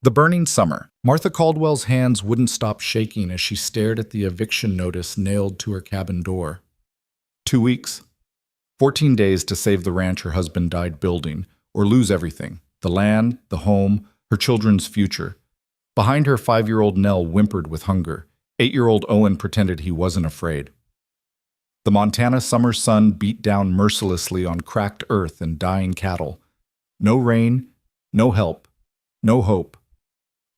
The burning summer. Martha Caldwell's hands wouldn't stop shaking as she stared at the eviction notice nailed to her cabin door. 2 weeks. 14 days to save the ranch her husband died building, or lose everything: the land, the home, her children's future. Behind her, 5-year-old Nell whimpered with hunger. 8-year-old Owen pretended he wasn't afraid. The Montana summer sun beat down mercilessly on cracked earth and dying cattle. No rain, no help, no hope.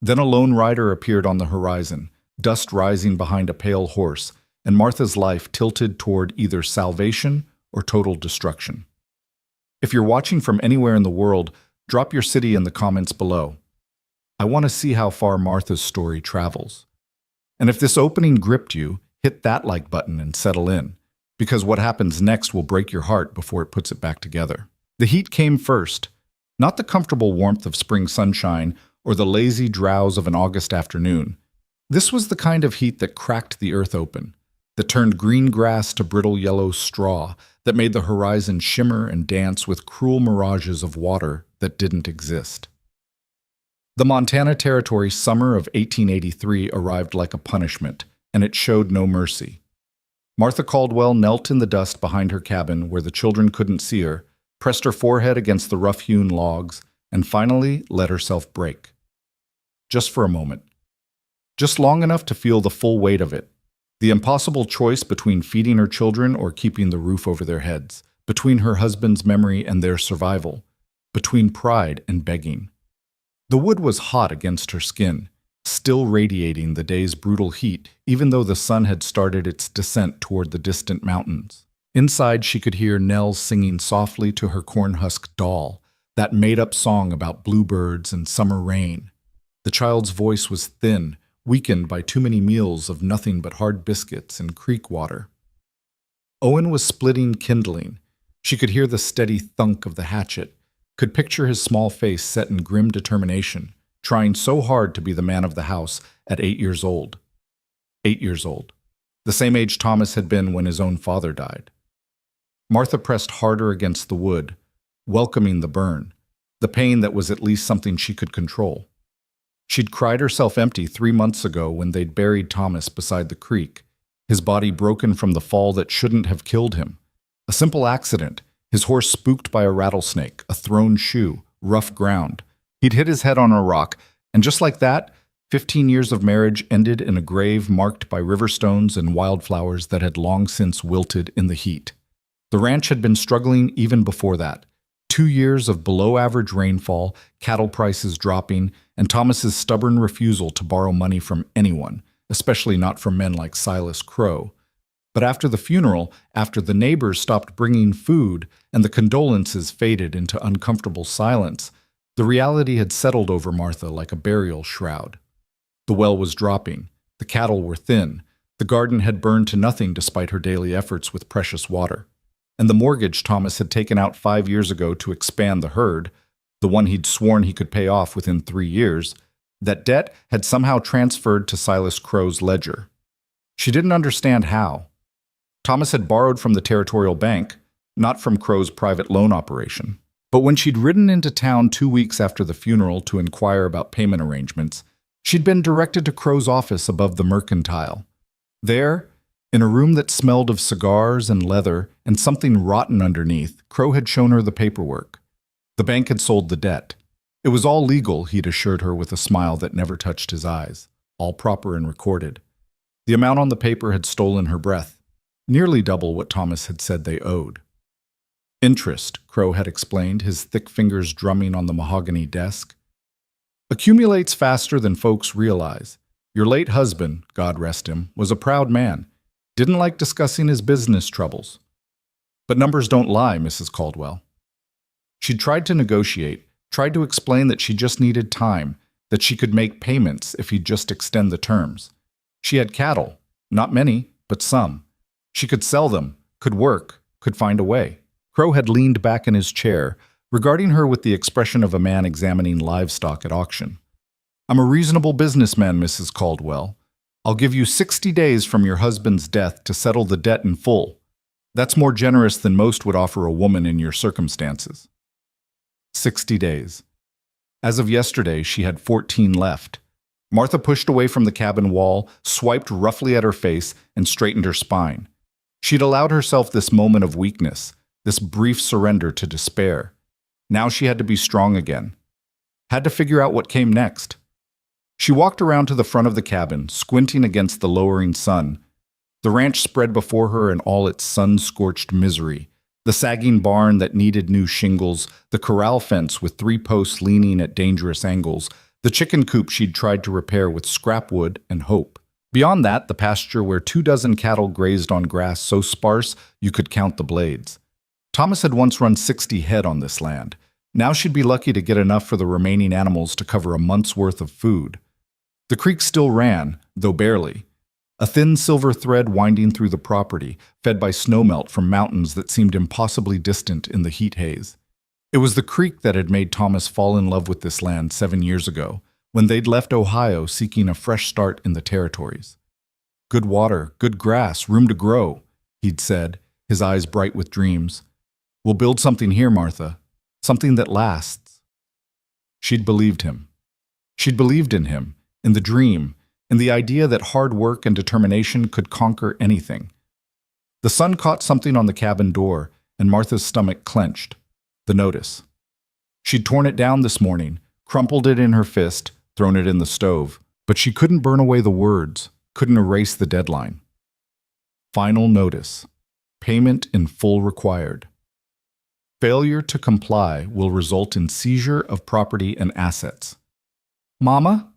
Then a lone rider appeared on the horizon, dust rising behind a pale horse, and Martha's life tilted toward either salvation or total destruction. If you're watching from anywhere in the world, drop your city in the comments below. I want to see how far Martha's story travels. And if this opening gripped you, hit that like button and settle in, because what happens next will break your heart before it puts it back together. The heat came first, not the comfortable warmth of spring sunshine or the lazy drowse of an August afternoon. This was the kind of heat that cracked the earth open, that turned green grass to brittle yellow straw, that made the horizon shimmer and dance with cruel mirages of water that didn't exist. The Montana Territory summer of 1883 arrived like a punishment, and it showed no mercy. Martha Caldwell knelt in the dust behind her cabin where the children couldn't see her, pressed her forehead against the rough-hewn logs, and finally let herself break. Just for a moment. Just long enough to feel the full weight of it. The impossible choice between feeding her children or keeping the roof over their heads, between her husband's memory and their survival, between pride and begging. The wood was hot against her skin, still radiating the day's brutal heat, even though the sun had started its descent toward the distant mountains. Inside, she could hear Nell singing softly to her corn-husk doll, that made-up song about bluebirds and summer rain. The child's voice was thin, weakened by too many meals of nothing but hard biscuits and creek water. Owen was splitting kindling. She could hear the steady thunk of the hatchet, could picture his small face set in grim determination, trying so hard to be the man of the house at 8 years old. 8 years old. The same age Thomas had been when his own father died. Martha pressed harder against the wood, welcoming the burn, the pain that was at least something she could control. She'd cried herself empty 3 months ago when they'd buried Thomas beside the creek, his body broken from the fall that shouldn't have killed him. A simple accident, his horse spooked by a rattlesnake, a thrown shoe, rough ground. He'd hit his head on a rock, and just like that, 15 years of marriage ended in a grave marked by river stones and wildflowers that had long since wilted in the heat. The ranch had been struggling even before that. 2 years of below-average rainfall, cattle prices dropping, and Thomas's stubborn refusal to borrow money from anyone, especially not from men like Silas Crow. But after the funeral, after the neighbors stopped bringing food and the condolences faded into uncomfortable silence, the reality had settled over Martha like a burial shroud. The well was dropping, the cattle were thin, the garden had burned to nothing despite her daily efforts with precious water. And the mortgage Thomas had taken out 5 years ago to expand the herd, the one he'd sworn he could pay off within 3 years, that debt had somehow transferred to Silas Crow's ledger. She didn't understand how. Thomas had borrowed from the Territorial Bank, not from Crow's private loan operation. But when she'd ridden into town 2 weeks after the funeral to inquire about payment arrangements, she'd been directed to Crow's office above the Mercantile. There, in a room that smelled of cigars and leather and something rotten underneath, Crow had shown her the paperwork. The bank had sold the debt. It was all legal, he'd assured her with a smile that never touched his eyes, all proper and recorded. The amount on the paper had stolen her breath, nearly double what Thomas had said they owed. Interest, Crow had explained, his thick fingers drumming on the mahogany desk, accumulates faster than folks realize. Your late husband, God rest him, was a proud man. Didn't like discussing his business troubles. But numbers don't lie, Mrs. Caldwell. She'd tried to negotiate, tried to explain that she just needed time, that she could make payments if he'd just extend the terms. She had cattle, not many, but some. She could sell them, could work, could find a way. Crow had leaned back in his chair, regarding her with the expression of a man examining livestock at auction. I'm a reasonable businessman, Mrs. Caldwell. I'll give you 60 days from your husband's death to settle the debt in full. That's more generous than most would offer a woman in your circumstances. 60 days. As of yesterday, she had 14 left. Martha pushed away from the cabin wall, swiped roughly at her face, and straightened her spine. She'd allowed herself this moment of weakness, this brief surrender to despair. Now she had to be strong again. Had to figure out what came next. She walked around to the front of the cabin, squinting against the lowering sun. The ranch spread before her in all its sun-scorched misery. The sagging barn that needed new shingles, the corral fence with 3 posts leaning at dangerous angles, the chicken coop she'd tried to repair with scrap wood and hope. Beyond that, the pasture where 24 cattle grazed on grass so sparse you could count the blades. Thomas had once run 60 head on this land. Now she'd be lucky to get enough for the remaining animals to cover a month's worth of food. The creek still ran, though barely. A thin silver thread winding through the property, fed by snowmelt from mountains that seemed impossibly distant in the heat haze. It was the creek that had made Thomas fall in love with this land 7 years ago, when they'd left Ohio seeking a fresh start in the territories. Good water, good grass, room to grow, he'd said, his eyes bright with dreams. We'll build something here, Martha, something that lasts. She'd believed him. She'd believed in him, in the dream, in the idea that hard work and determination could conquer anything. The sun caught something on the cabin door, and Martha's stomach clenched. The notice. She'd torn it down this morning, crumpled it in her fist, thrown it in the stove, but she couldn't burn away the words, couldn't erase the deadline. Final notice. Payment in full required. Failure to comply will result in seizure of property and assets. Mama?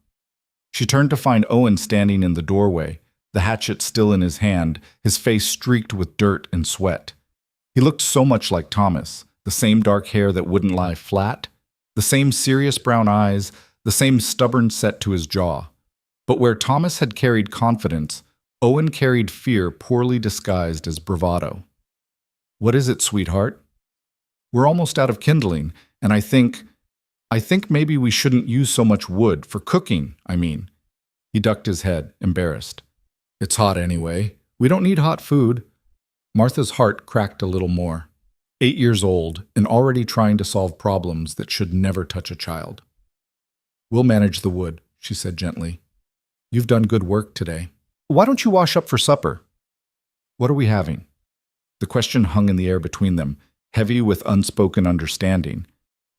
She turned to find Owen standing in the doorway, the hatchet still in his hand, his face streaked with dirt and sweat. He looked so much like Thomas, the same dark hair that wouldn't lie flat, the same serious brown eyes, the same stubborn set to his jaw. But where Thomas had carried confidence, Owen carried fear poorly disguised as bravado. What is it, sweetheart? We're almost out of kindling, and I think maybe we shouldn't use so much wood, for cooking, I mean. He ducked his head, embarrassed. It's hot anyway. We don't need hot food. Martha's heart cracked a little more. 8 years old, and already trying to solve problems that should never touch a child. We'll manage the wood, she said gently. You've done good work today. Why don't you wash up for supper? What are we having? The question hung in the air between them, heavy with unspoken understanding.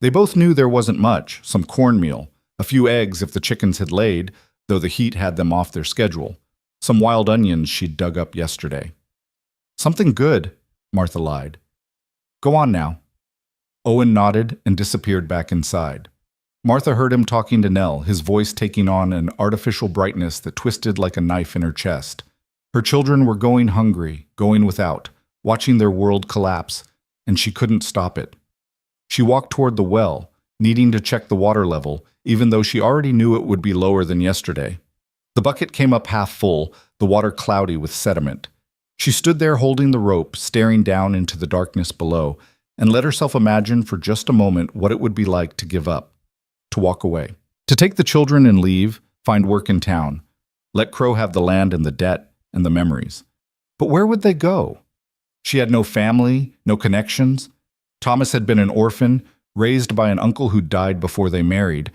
They both knew there wasn't much, some cornmeal, a few eggs if the chickens had laid, though the heat had them off their schedule, some wild onions she'd dug up yesterday. Something good, Martha lied. Go on now. Owen nodded and disappeared back inside. Martha heard him talking to Nell, his voice taking on an artificial brightness that twisted like a knife in her chest. Her children were going hungry, going without, watching their world collapse, and she couldn't stop it. She walked toward the well, needing to check the water level, even though she already knew it would be lower than yesterday. The bucket came up half full, the water cloudy with sediment. She stood there holding the rope, staring down into the darkness below, and let herself imagine for just a moment what it would be like to give up, to walk away, to take the children and leave, find work in town, let Crow have the land and the debt and the memories. But where would they go? She had no family, no connections. Thomas had been an orphan, raised by an uncle who died before they married.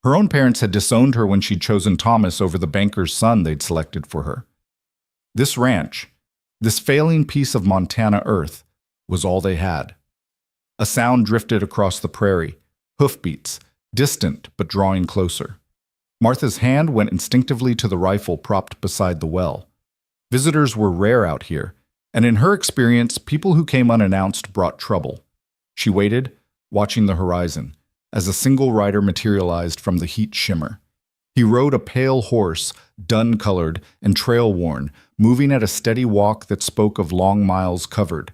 Her own parents had disowned her when she'd chosen Thomas over the banker's son they'd selected for her. This ranch, this failing piece of Montana earth, was all they had. A sound drifted across the prairie, hoofbeats, distant but drawing closer. Martha's hand went instinctively to the rifle propped beside the well. Visitors were rare out here, and in her experience, people who came unannounced brought trouble. She waited, watching the horizon, as a single rider materialized from the heat shimmer. He rode a pale horse, dun-colored and trail-worn, moving at a steady walk that spoke of long miles covered.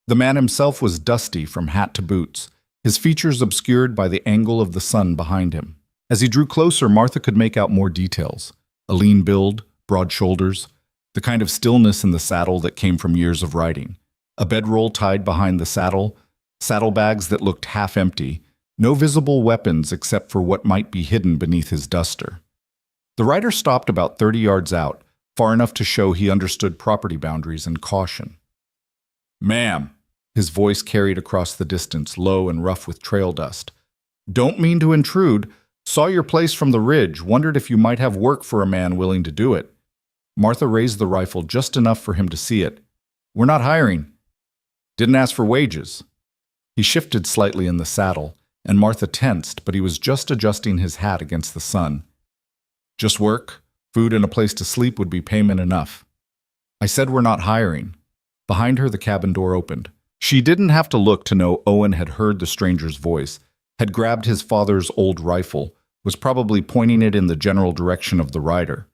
The man himself was dusty from hat to boots, his features obscured by the angle of the sun behind him. As he drew closer, Martha could make out more details. A lean build, broad shoulders, the kind of stillness in the saddle that came from years of riding. A bedroll tied behind the saddle, saddlebags that looked half empty, no visible weapons except for what might be hidden beneath his duster. The rider stopped about 30 yards out, far enough to show he understood property boundaries and caution. "Ma'am," his voice carried across the distance, low and rough with trail dust. Don't mean to intrude. Saw your place from the ridge, wondered if you might have work for a man willing to do it. Martha raised the rifle just enough for him to see it. We're not hiring. Didn't ask for wages. He shifted slightly in the saddle, and Martha tensed, but he was just adjusting his hat against the sun. Just work, food, and a place to sleep would be payment enough. I said we're not hiring. Behind her, the cabin door opened. She didn't have to look to know Owen had heard the stranger's voice, had grabbed his father's old rifle, was probably pointing it in the general direction of the rider.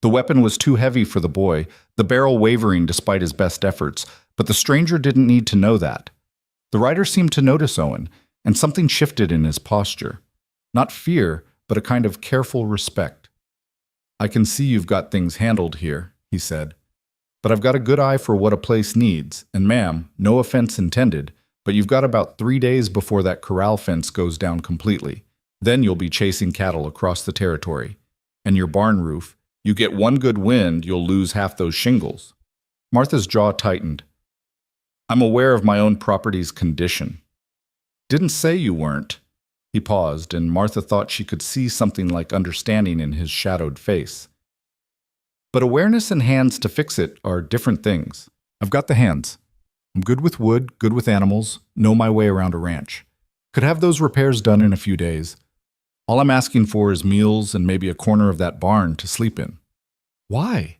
The weapon was too heavy for the boy, the barrel wavering despite his best efforts, but the stranger didn't need to know that. The rider seemed to notice Owen, and something shifted in his posture. Not fear, but a kind of careful respect. I can see you've got things handled here, he said. But I've got a good eye for what a place needs, and ma'am, no offense intended, but you've got about 3 days before that corral fence goes down completely. Then you'll be chasing cattle across the territory. And your barn roof, you get one good wind, you'll lose half those shingles. Martha's jaw tightened. I'm aware of my own property's condition. Didn't say you weren't. He paused, and Martha thought she could see something like understanding in his shadowed face. But awareness and hands to fix it are different things. I've got the hands. I'm good with wood, good with animals, know my way around a ranch. Could have those repairs done in a few days. All I'm asking for is meals and maybe a corner of that barn to sleep in. Why?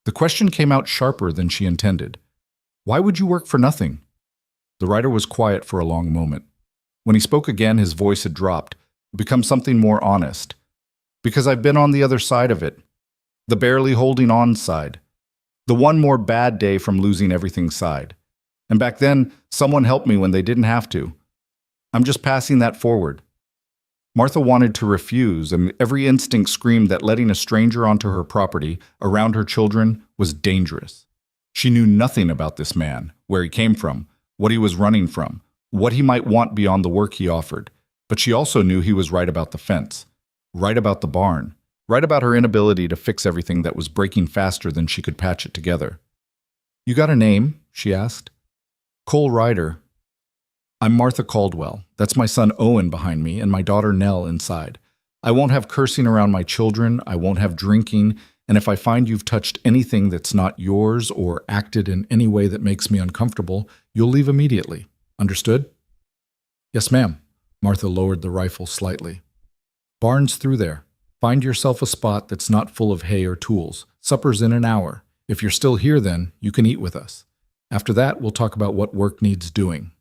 The question came out sharper than she intended. Why would you work for nothing? The rider was quiet for a long moment. When he spoke again, his voice had dropped, become something more honest. Because I've been on the other side of it. The barely holding on side. The one more bad day from losing everything side. And back then, someone helped me when they didn't have to. I'm just passing that forward. Martha wanted to refuse, and every instinct screamed that letting a stranger onto her property, around her children, was dangerous. She knew nothing about this man, where he came from, what he was running from, what he might want beyond the work he offered. But she also knew he was right about the fence, right about the barn, right about her inability to fix everything that was breaking faster than she could patch it together. You got a name? She asked. Cole Ryder. I'm Martha Caldwell. That's my son Owen behind me and my daughter Nell inside. I won't have cursing around my children, I won't have drinking, and if I find you've touched anything that's not yours or acted in any way that makes me uncomfortable, you'll leave immediately. Understood? Yes, ma'am. Martha lowered the rifle slightly. Barn's through there. Find yourself a spot that's not full of hay or tools. Supper's in an hour. If you're still here then, you can eat with us. After that, we'll talk about what work needs doing.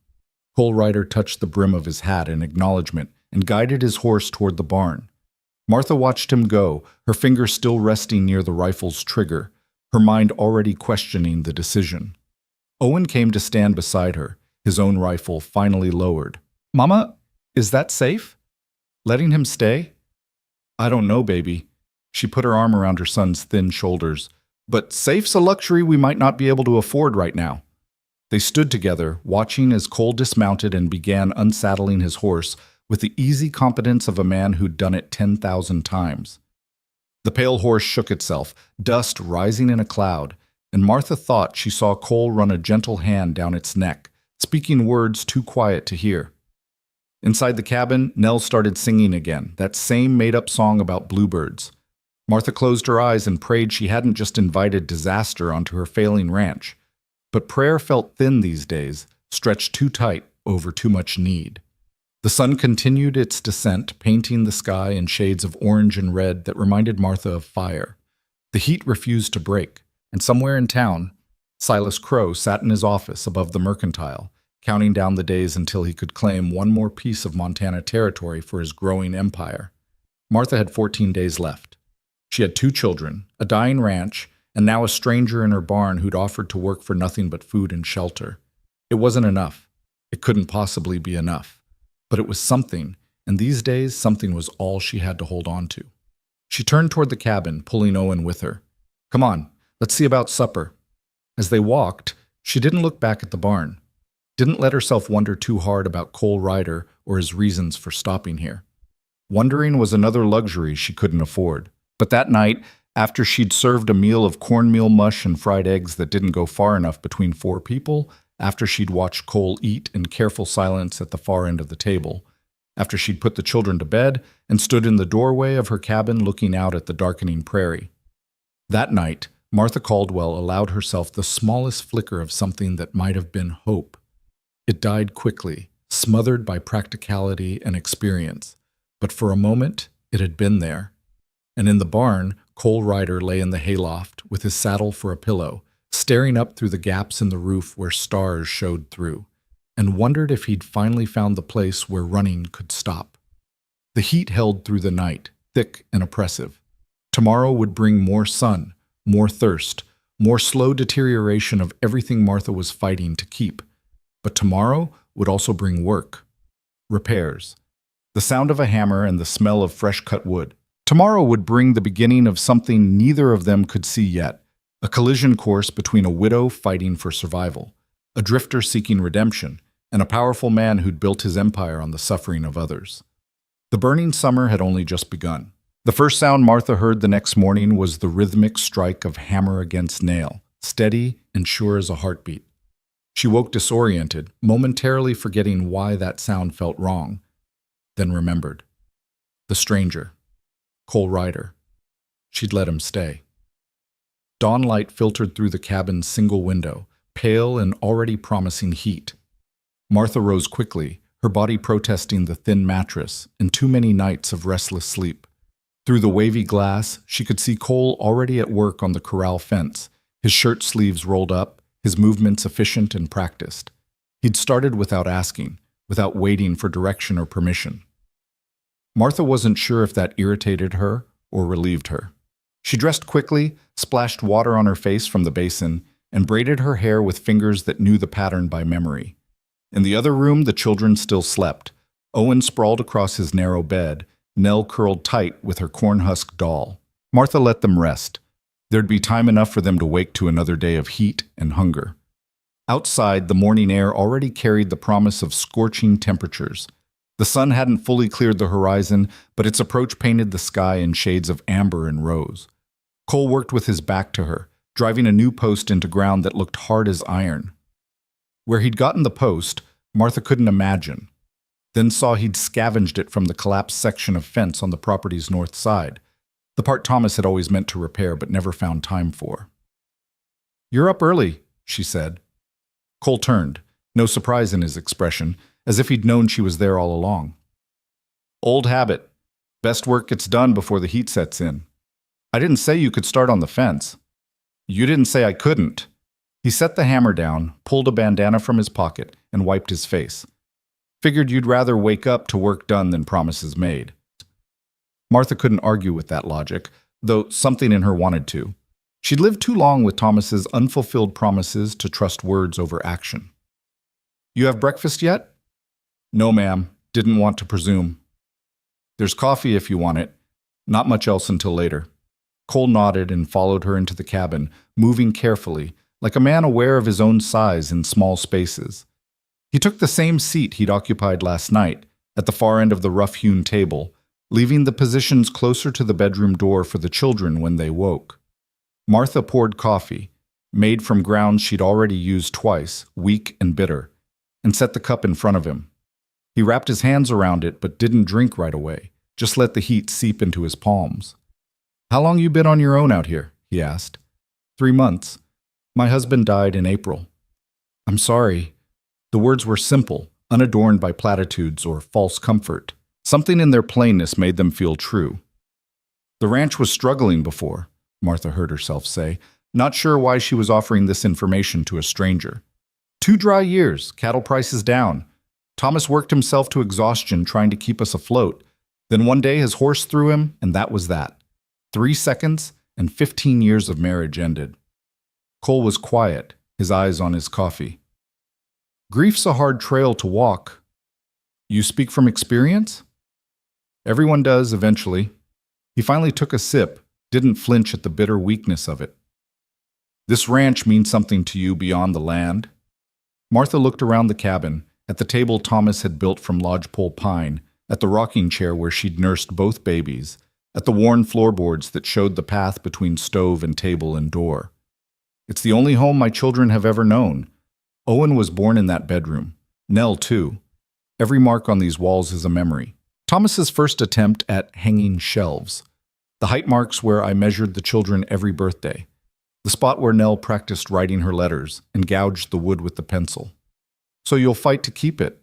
Cole Ryder touched the brim of his hat in acknowledgement and guided his horse toward the barn. Martha watched him go, her finger still resting near the rifle's trigger, her mind already questioning the decision. Owen came to stand beside her, his own rifle finally lowered. Mama, is that safe? Letting him stay? I don't know, baby. She put her arm around her son's thin shoulders. But safe's a luxury we might not be able to afford right now. They stood together, watching as Cole dismounted and began unsaddling his horse with the easy competence of a man who'd done it 10,000 times. The pale horse shook itself, dust rising in a cloud, and Martha thought she saw Cole run a gentle hand down its neck, speaking words too quiet to hear. Inside the cabin, Nell started singing again, that same made-up song about bluebirds. Martha closed her eyes and prayed she hadn't just invited disaster onto her failing ranch. But prayer felt thin these days, stretched too tight over too much need. The sun continued its descent, painting the sky in shades of orange and red that reminded Martha of fire. The heat refused to break, and somewhere in town, Silas Crow sat in his office above the mercantile, counting down the days until he could claim one more piece of Montana territory for his growing empire. Martha had 14 days left. She had 2 children, a dying ranch, and now a stranger in her barn who'd offered to work for nothing but food and shelter. It wasn't enough. It couldn't possibly be enough. But it was something, and these days something was all she had to hold on to. She turned toward the cabin, pulling Owen with her. Come on, let's see about supper. As they walked, she didn't look back at the barn. Didn't let herself wonder too hard about Cole Ryder or his reasons for stopping here. Wondering was another luxury she couldn't afford. But that night, after she'd served a meal of cornmeal mush and fried eggs that didn't go far enough between 4 people, after she'd watched Cole eat in careful silence at the far end of the table, after she'd put the children to bed and stood in the doorway of her cabin looking out at the darkening prairie. That night, Martha Caldwell allowed herself the smallest flicker of something that might have been hope. It died quickly, smothered by practicality and experience, but for a moment it had been there. And in the barn, Cole Ryder lay in the hayloft with his saddle for a pillow, staring up through the gaps in the roof where stars showed through, and wondered if he'd finally found the place where running could stop. The heat held through the night, thick and oppressive. Tomorrow would bring more sun, more thirst, more slow deterioration of everything Martha was fighting to keep. But tomorrow would also bring work, repairs, the sound of a hammer and the smell of fresh-cut wood. Tomorrow would bring the beginning of something neither of them could see yet, a collision course between a widow fighting for survival, a drifter seeking redemption, and a powerful man who'd built his empire on the suffering of others. The burning summer had only just begun. The first sound Martha heard the next morning was the rhythmic strike of hammer against nail, steady and sure as a heartbeat. She woke disoriented, momentarily forgetting why that sound felt wrong, then remembered. The stranger, Cole Ryder. She'd let him stay. Dawn light filtered through the cabin's single window, pale and already promising heat. Martha rose quickly, her body protesting the thin mattress and too many nights of restless sleep. Through the wavy glass, she could see Cole already at work on the corral fence, his shirt sleeves rolled up, his movements efficient and practiced. He'd started without asking, without waiting for direction or permission. Martha wasn't sure if that irritated her or relieved her. She dressed quickly, splashed water on her face from the basin, and braided her hair with fingers that knew the pattern by memory. In the other room, the children still slept. Owen sprawled across his narrow bed, Nell curled tight with her corn-husk doll. Martha let them rest. There'd be time enough for them to wake to another day of heat and hunger. Outside, the morning air already carried the promise of scorching temperatures. The sun hadn't fully cleared the horizon, but its approach painted the sky in shades of amber and rose. Cole worked with his back to her, driving a new post into ground that looked hard as iron. Where he'd gotten the post, Martha couldn't imagine, then saw he'd scavenged it from the collapsed section of fence on the property's north side, the part Thomas had always meant to repair but never found time for. "You're up early," she said. Cole turned, no surprise in his expression, as if he'd known she was there all along. "Old habit. Best work gets done before the heat sets in. I didn't say you could start on the fence." "You didn't say I couldn't." He set the hammer down, pulled a bandana from his pocket, and wiped his face. "Figured you'd rather wake up to work done than promises made." Martha couldn't argue with that logic, though something in her wanted to. She'd lived too long with Thomas's unfulfilled promises to trust words over action. "You have breakfast yet?" "No, ma'am. Didn't want to presume." "There's coffee if you want it. Not much else until later." Cole nodded and followed her into the cabin, moving carefully, like a man aware of his own size in small spaces. He took the same seat he'd occupied last night, at the far end of the rough-hewn table, leaving the positions closer to the bedroom door for the children when they woke. Martha poured coffee, made from grounds she'd already used twice, weak and bitter, and set the cup in front of him. He wrapped his hands around it but didn't drink right away, just let the heat seep into his palms. "How long you been on your own out here?" he asked. 3 months. My husband died in April." "I'm sorry." The words were simple, unadorned by platitudes or false comfort. Something in their plainness made them feel true. "The ranch was struggling before," Martha heard herself say, not sure why she was offering this information to a stranger. 2 dry years, cattle prices down. Thomas worked himself to exhaustion trying to keep us afloat. Then one day his horse threw him, and that was that. 3 seconds, and 15 years of marriage ended. Cole was quiet, his eyes on his coffee. "Grief's a hard trail to walk." "You speak from experience?" "Everyone does, eventually." He finally took a sip, didn't flinch at the bitter weakness of it. "This ranch means something to you beyond the land?" Martha looked around the cabin, at the table Thomas had built from lodgepole pine, at the rocking chair where she'd nursed both babies, at the worn floorboards that showed the path between stove and table and door. "It's the only home my children have ever known. Owen was born in that bedroom. Nell, too. Every mark on these walls is a memory. Thomas's first attempt at hanging shelves. The height marks where I measured the children every birthday. The spot where Nell practiced writing her letters and gouged the wood with the pencil. So you'll fight to keep it?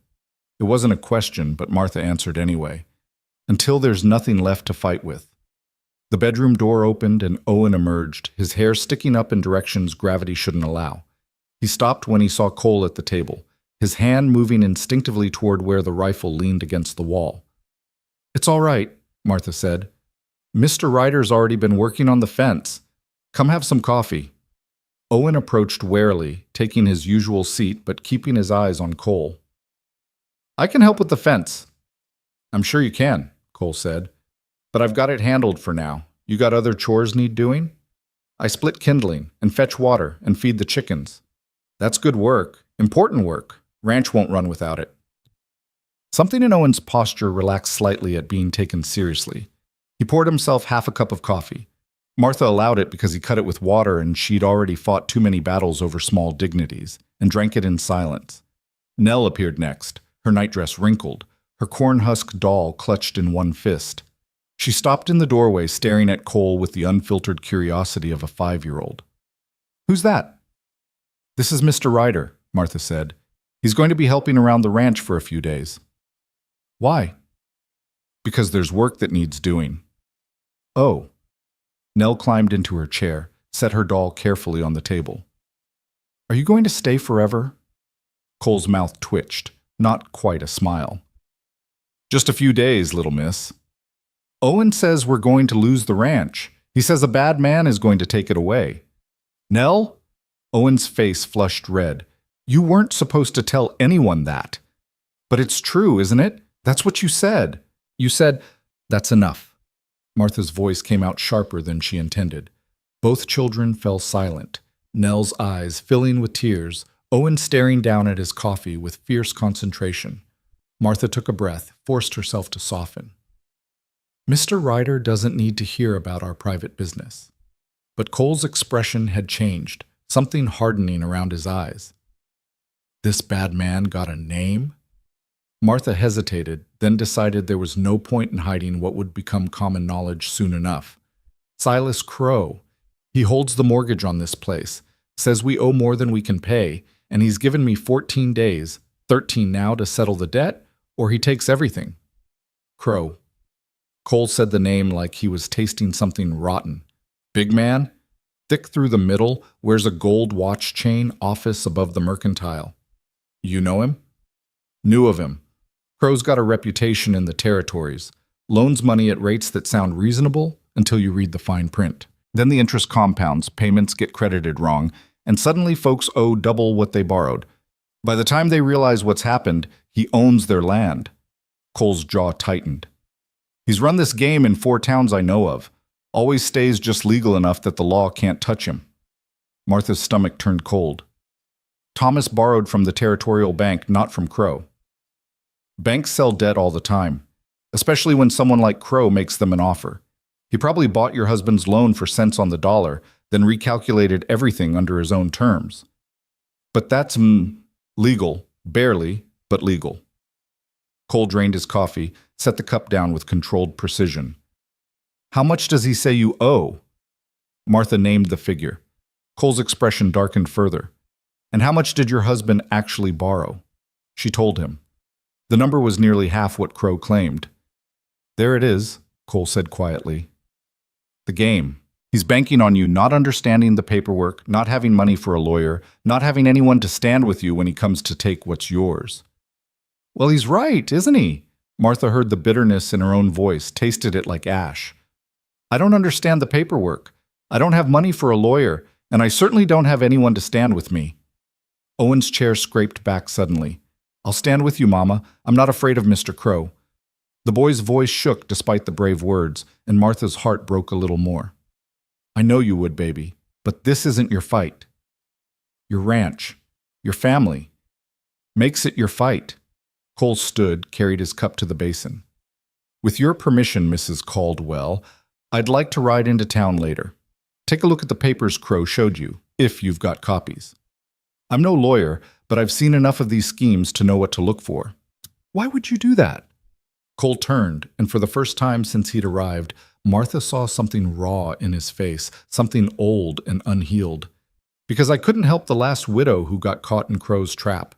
It wasn't a question, but Martha answered anyway. Until there's nothing left to fight with. The bedroom door opened and Owen emerged, his hair sticking up in directions gravity shouldn't allow. He stopped when he saw Cole at the table, his hand moving instinctively toward where the rifle leaned against the wall. "It's all right," Martha said. "Mr. Ryder's already been working on the fence. Come have some coffee." Owen approached warily, taking his usual seat but keeping his eyes on Cole. "I can help with the fence." "I'm sure you can," Cole said. "But I've got it handled for now. You got other chores need doing?" "I split kindling and fetch water and feed the chickens." "That's good work. Important work. Ranch won't run without it." Something in Owen's posture relaxed slightly at being taken seriously. He poured himself half a cup of coffee. Martha allowed it because he cut it with water and she'd already fought too many battles over small dignities, and drank it in silence. Nell appeared next, her nightdress wrinkled, her corn-husk doll clutched in one fist. She stopped in the doorway staring at Cole with the unfiltered curiosity of a 5-year-old. "Who's that?" "This is Mr. Ryder," Martha said. "He's going to be helping around the ranch for a few days." "Why?" "Because there's work that needs doing." "Oh." Nell climbed into her chair, set her doll carefully on the table. "Are you going to stay forever?" Cole's mouth twitched, not quite a smile. "Just a few days, little miss." "Owen says we're going to lose the ranch. He says a bad man is going to take it away." "Nell?" Owen's face flushed red. "You weren't supposed to tell anyone that." "But it's true, isn't it? That's what you said." "You said, that's enough." Martha's voice came out sharper than she intended. Both children fell silent, Nell's eyes filling with tears, Owen staring down at his coffee with fierce concentration. Martha took a breath, forced herself to soften. "Mr. Ryder doesn't need to hear about our private business." But Cole's expression had changed, something hardening around his eyes. "This bad man got a name?" Martha hesitated, then decided there was no point in hiding what would become common knowledge soon enough. "Silas Crow. He holds the mortgage on this place, says we owe more than we can pay, and he's given me 14 days, 13 now to settle the debt, or he takes everything." "Crow." Cole said the name like he was tasting something rotten. "Big man? Thick through the middle, wears a gold watch chain, office above the mercantile." "You know him?" "Knew of him. Crow's got a reputation in the territories. Loans money at rates that sound reasonable until you read the fine print. Then the interest compounds, payments get credited wrong, and suddenly folks owe double what they borrowed. By the time they realize what's happened, he owns their land." Cole's jaw tightened. "He's run this game in 4 towns I know of. Always stays just legal enough that the law can't touch him." Martha's stomach turned cold. "Thomas borrowed from the territorial bank, not from Crow." "Banks sell debt all the time, especially when someone like Crow makes them an offer. He probably bought your husband's loan for cents on the dollar, then recalculated everything under his own terms. But that's legal, barely, but legal." Cole drained his coffee, set the cup down with controlled precision. "How much does he say you owe?" Martha named the figure. Cole's expression darkened further. "And how much did your husband actually borrow?" She told him. The number was nearly half what Crow claimed. "There it is," Cole said quietly. "The game. He's banking on you not understanding the paperwork, not having money for a lawyer, not having anyone to stand with you when he comes to take what's yours." "Well, he's right, isn't he?" Martha heard the bitterness in her own voice, tasted it like ash. "I don't understand the paperwork. I don't have money for a lawyer, and I certainly don't have anyone to stand with me." Owen's chair scraped back suddenly. "I'll stand with you, Mama. I'm not afraid of Mr. Crow." The boy's voice shook despite the brave words, and Martha's heart broke a little more. "I know you would, baby, but this isn't your fight. Your ranch, your family, makes it your fight." Cole stood, carried his cup to the basin. "With your permission, Mrs. Caldwell, I'd like to ride into town later. Take a look at the papers Crow showed you, if you've got copies. I'm no lawyer, but I've seen enough of these schemes to know what to look for." Why would you do that? Cole turned, and for the first time since he'd arrived, Martha saw something raw in his face, something old and unhealed. Because I couldn't help the last widow who got caught in Crow's trap.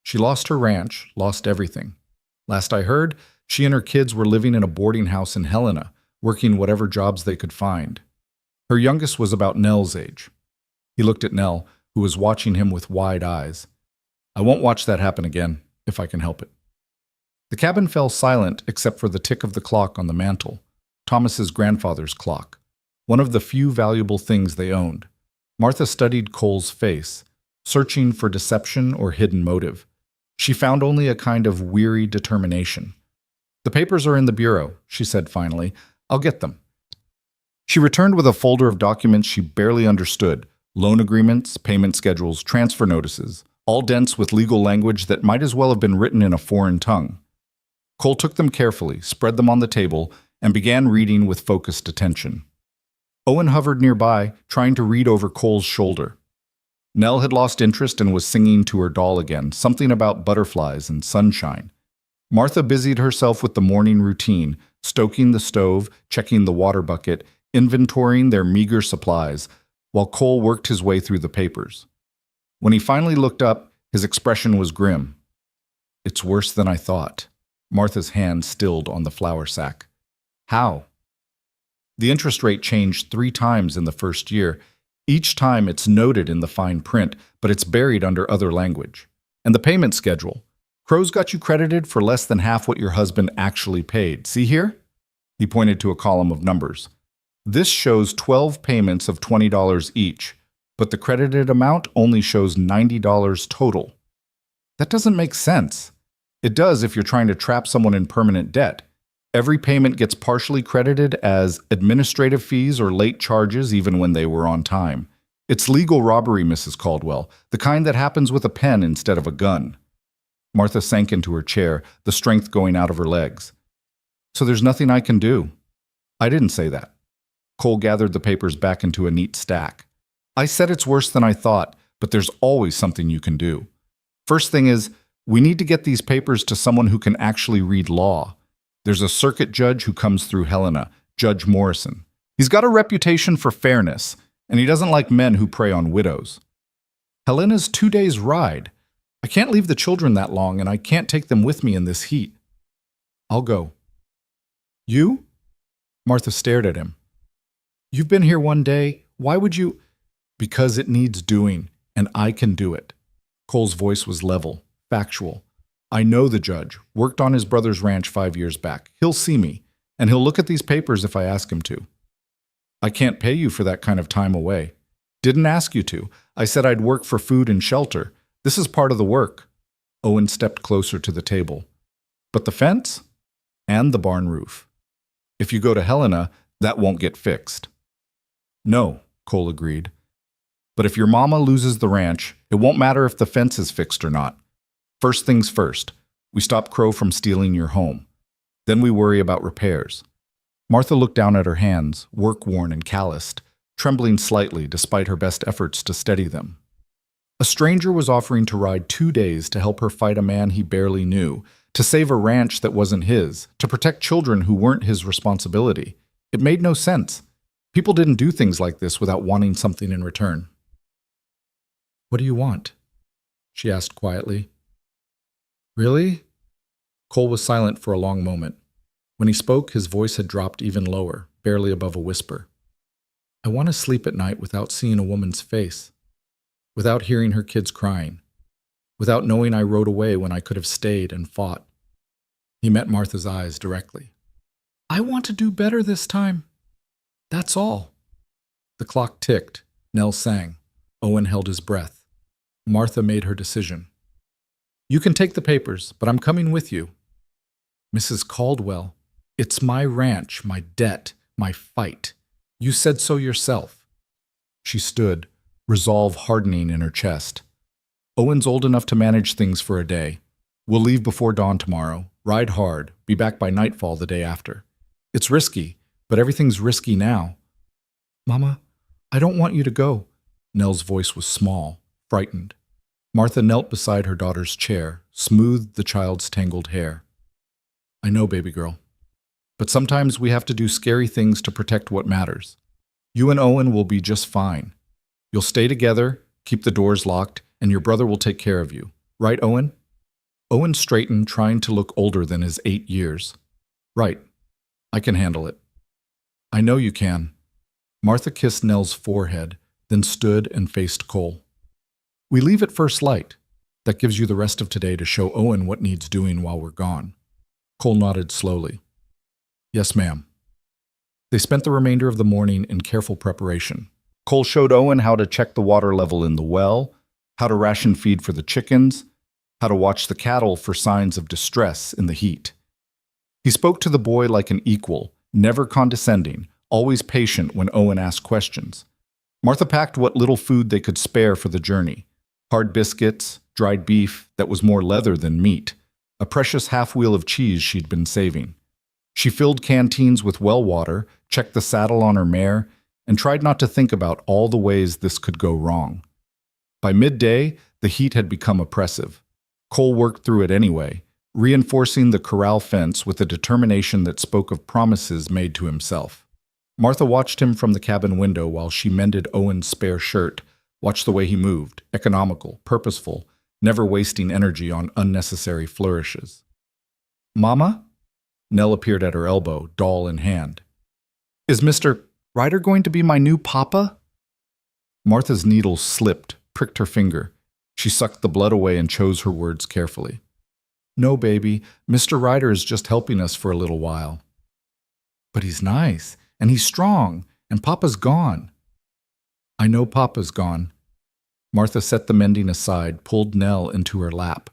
She lost her ranch, lost everything. Last I heard, she and her kids were living in a boarding house in Helena, working whatever jobs they could find. Her youngest was about Nell's age. He looked at Nell, who was watching him with wide eyes. I won't watch that happen again, if I can help it. The cabin fell silent except for the tick of the clock on the mantel, Thomas's grandfather's clock, one of the few valuable things they owned. Martha studied Cole's face, searching for deception or hidden motive. She found only a kind of weary determination. The papers are in the bureau, she said finally. I'll get them. She returned with a folder of documents she barely understood, loan agreements, payment schedules, transfer notices, all dense with legal language that might as well have been written in a foreign tongue. Cole took them carefully, spread them on the table, and began reading with focused attention. Owen hovered nearby, trying to read over Cole's shoulder. Nell had lost interest and was singing to her doll again, something about butterflies and sunshine. Martha busied herself with the morning routine, stoking the stove, checking the water bucket, inventorying their meager supplies, while Cole worked his way through the papers. When he finally looked up, his expression was grim. It's worse than I thought. Martha's hand stilled on the flour sack. How? The interest rate changed 3 times in the first year. Each time it's noted in the fine print, but it's buried under other language. And the payment schedule. Crow's got you credited for less than half what your husband actually paid. See here? He pointed to a column of numbers. This shows 12 payments of $20 each, but the credited amount only shows $90 total. That doesn't make sense. It does if you're trying to trap someone in permanent debt. Every payment gets partially credited as administrative fees or late charges even when they were on time. It's legal robbery, Mrs. Caldwell, the kind that happens with a pen instead of a gun. Martha sank into her chair, the strength going out of her legs. So there's nothing I can do. I didn't say that. Cole gathered the papers back into a neat stack. I said it's worse than I thought, but there's always something you can do. First thing is, we need to get these papers to someone who can actually read law. There's a circuit judge who comes through Helena, Judge Morrison. He's got a reputation for fairness, and he doesn't like men who prey on widows. Helena's 2 days' ride. I can't leave the children that long, and I can't take them with me in this heat. I'll go. You? Martha stared at him. You've been here 1 day. Why would you? Because it needs doing, and I can do it. Cole's voice was level, factual. I know the judge, worked on his brother's ranch 5 years back. He'll see me, and he'll look at these papers if I ask him to. I can't pay you for that kind of time away. Didn't ask you to. I said I'd work for food and shelter. This is part of the work. Owen stepped closer to the table. But the fence? And the barn roof. If you go to Helena, that won't get fixed. No, Cole agreed. But if your mama loses the ranch, it won't matter if the fence is fixed or not. First things first, we stop Crow from stealing your home. Then we worry about repairs. Martha looked down at her hands, work-worn and calloused, trembling slightly despite her best efforts to steady them. A stranger was offering to ride 2 days to help her fight a man he barely knew, to save a ranch that wasn't his, to protect children who weren't his responsibility. It made no sense. People didn't do things like this without wanting something in return. What do you want? She asked quietly. Really? Cole was silent for a long moment. When he spoke, his voice had dropped even lower, barely above a whisper. I want to sleep at night without seeing a woman's face, without hearing her kids crying, without knowing I rode away when I could have stayed and fought. He met Martha's eyes directly. I want to do better this time. That's all. The clock ticked. Nell sang. Owen held his breath. Martha made her decision. You can take the papers, but I'm coming with you. Mrs. Caldwell, it's my ranch, my debt, my fight. You said so yourself. She stood, resolve hardening in her chest. Owen's old enough to manage things for a day. We'll leave before dawn tomorrow, ride hard, be back by nightfall the day after. It's risky, but everything's risky now. Mama, I don't want you to go. Nell's voice was small, frightened. Martha knelt beside her daughter's chair, smoothed the child's tangled hair. I know, baby girl. But sometimes we have to do scary things to protect what matters. You and Owen will be just fine. You'll stay together, keep the doors locked, and your brother will take care of you. Right, Owen? Owen straightened, trying to look older than his 8 years. Right. I can handle it. I know you can. Martha kissed Nell's forehead, then stood and faced Cole. We leave at first light. That gives you the rest of today to show Owen what needs doing while we're gone. Cole nodded slowly. Yes, ma'am. They spent the remainder of the morning in careful preparation. Cole showed Owen how to check the water level in the well, how to ration feed for the chickens, how to watch the cattle for signs of distress in the heat. He spoke to the boy like an equal, never condescending, always patient when Owen asked questions. Martha packed what little food they could spare for the journey. Hard biscuits, dried beef that was more leather than meat, a precious half-wheel of cheese she'd been saving. She filled canteens with well water, checked the saddle on her mare, and tried not to think about all the ways this could go wrong. By midday, the heat had become oppressive. Cole worked through it anyway, reinforcing the corral fence with a determination that spoke of promises made to himself. Martha watched him from the cabin window while she mended Owen's spare shirt, watched the way he moved, economical, purposeful, never wasting energy on unnecessary flourishes. Mama? Nell appeared at her elbow, doll in hand. Is Mr. Ryder going to be my new papa? Martha's needle slipped, pricked her finger. She sucked the blood away and chose her words carefully. No, baby, Mr. Ryder is just helping us for a little while. But he's nice, and he's strong, and Papa's gone. I know Papa's gone. Martha set the mending aside, pulled Nell into her lap.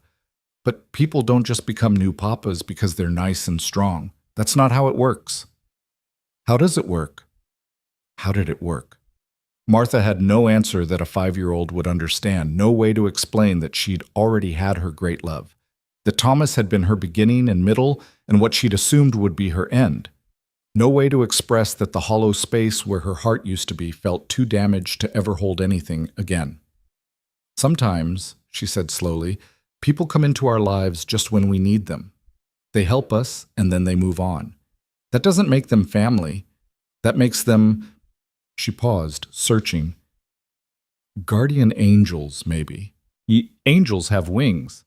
But people don't just become new papas because they're nice and strong. That's not how it works. How does it work? How did it work? Martha had no answer that a 5-year-old would understand, no way to explain that she'd already had her great love, that Thomas had been her beginning and middle and what she'd assumed would be her end. No way to express that the hollow space where her heart used to be felt too damaged to ever hold anything again. Sometimes, she said slowly, people come into our lives just when we need them. They help us, and then they move on. That doesn't make them family. That makes them... She paused, searching. Guardian angels, maybe. Angels have wings.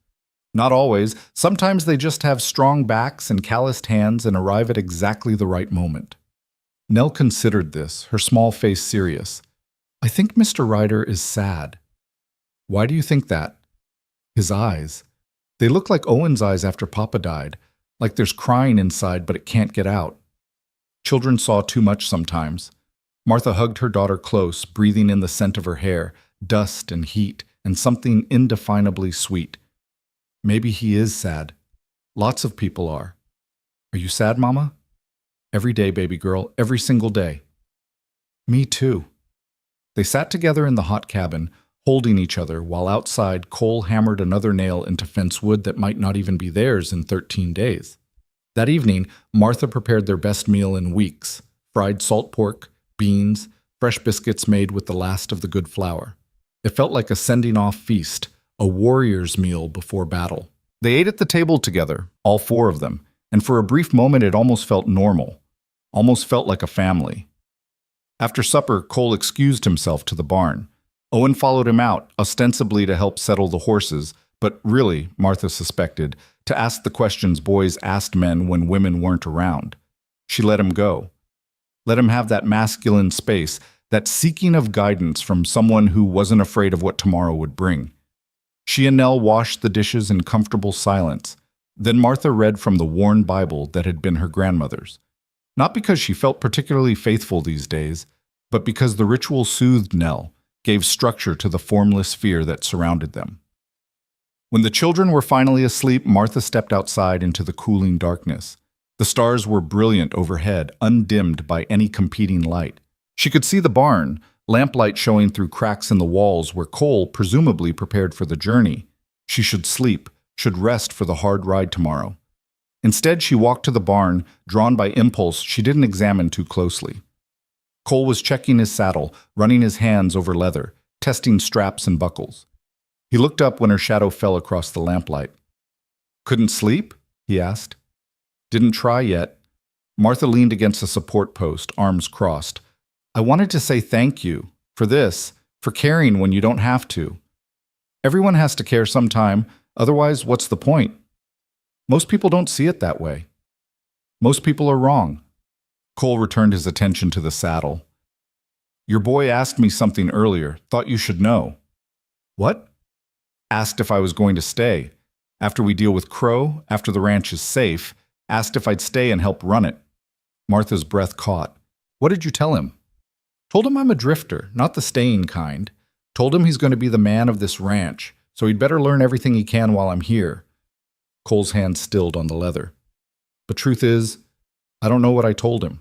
Not always. Sometimes they just have strong backs and calloused hands and arrive at exactly the right moment. Nell considered this, her small face serious. I think Mr. Ryder is sad. Why do you think that? His eyes. They look like Owen's eyes after Papa died, like there's crying inside but it can't get out. Children saw too much sometimes. Martha hugged her daughter close, breathing in the scent of her hair, dust and heat, and something indefinably sweet. Maybe he is sad. Lots of people are. Are you sad, Mama? Every day, baby girl, every single day. Me too. They sat together in the hot cabin, holding each other, while outside Cole hammered another nail into fence wood that might not even be theirs in 13 days. That evening, Martha prepared their best meal in weeks, fried salt pork, beans, fresh biscuits made with the last of the good flour. It felt like a sending-off feast, a warrior's meal before battle. They ate at the table together, all 4 of them, and for a brief moment it almost felt normal, almost felt like a family. After supper, Cole excused himself to the barn. Owen followed him out, ostensibly to help settle the horses, but really, Martha suspected, to ask the questions boys asked men when women weren't around. She let him go. Let him have that masculine space, that seeking of guidance from someone who wasn't afraid of what tomorrow would bring. She and Nell washed the dishes in comfortable silence. Then Martha read from the worn Bible that had been her grandmother's. Not because she felt particularly faithful these days, but because the ritual soothed Nell, gave structure to the formless fear that surrounded them. When the children were finally asleep, Martha stepped outside into the cooling darkness. The stars were brilliant overhead, undimmed by any competing light. She could see the barn, lamplight showing through cracks in the walls where Cole presumably prepared for the journey. She should sleep, should rest for the hard ride tomorrow. Instead, she walked to the barn, drawn by impulse she didn't examine too closely. Cole was checking his saddle, running his hands over leather, testing straps and buckles. He looked up when her shadow fell across the lamplight. Couldn't sleep? He asked. Didn't try yet. Martha leaned against a support post, arms crossed. I wanted to say thank you for this, for caring when you don't have to. Everyone has to care sometime, otherwise what's the point? Most people don't see it that way. Most people are wrong. Cole returned his attention to the saddle. Your boy asked me something earlier, thought you should know. What? Asked if I was going to stay. After we deal with Crow, after the ranch is safe, asked if I'd stay and help run it. Martha's breath caught. What did you tell him? Told him I'm a drifter, not the staying kind. Told him he's going to be the man of this ranch, so he'd better learn everything he can while I'm here. Cole's hand stilled on the leather. But truth is, I don't know what I told him.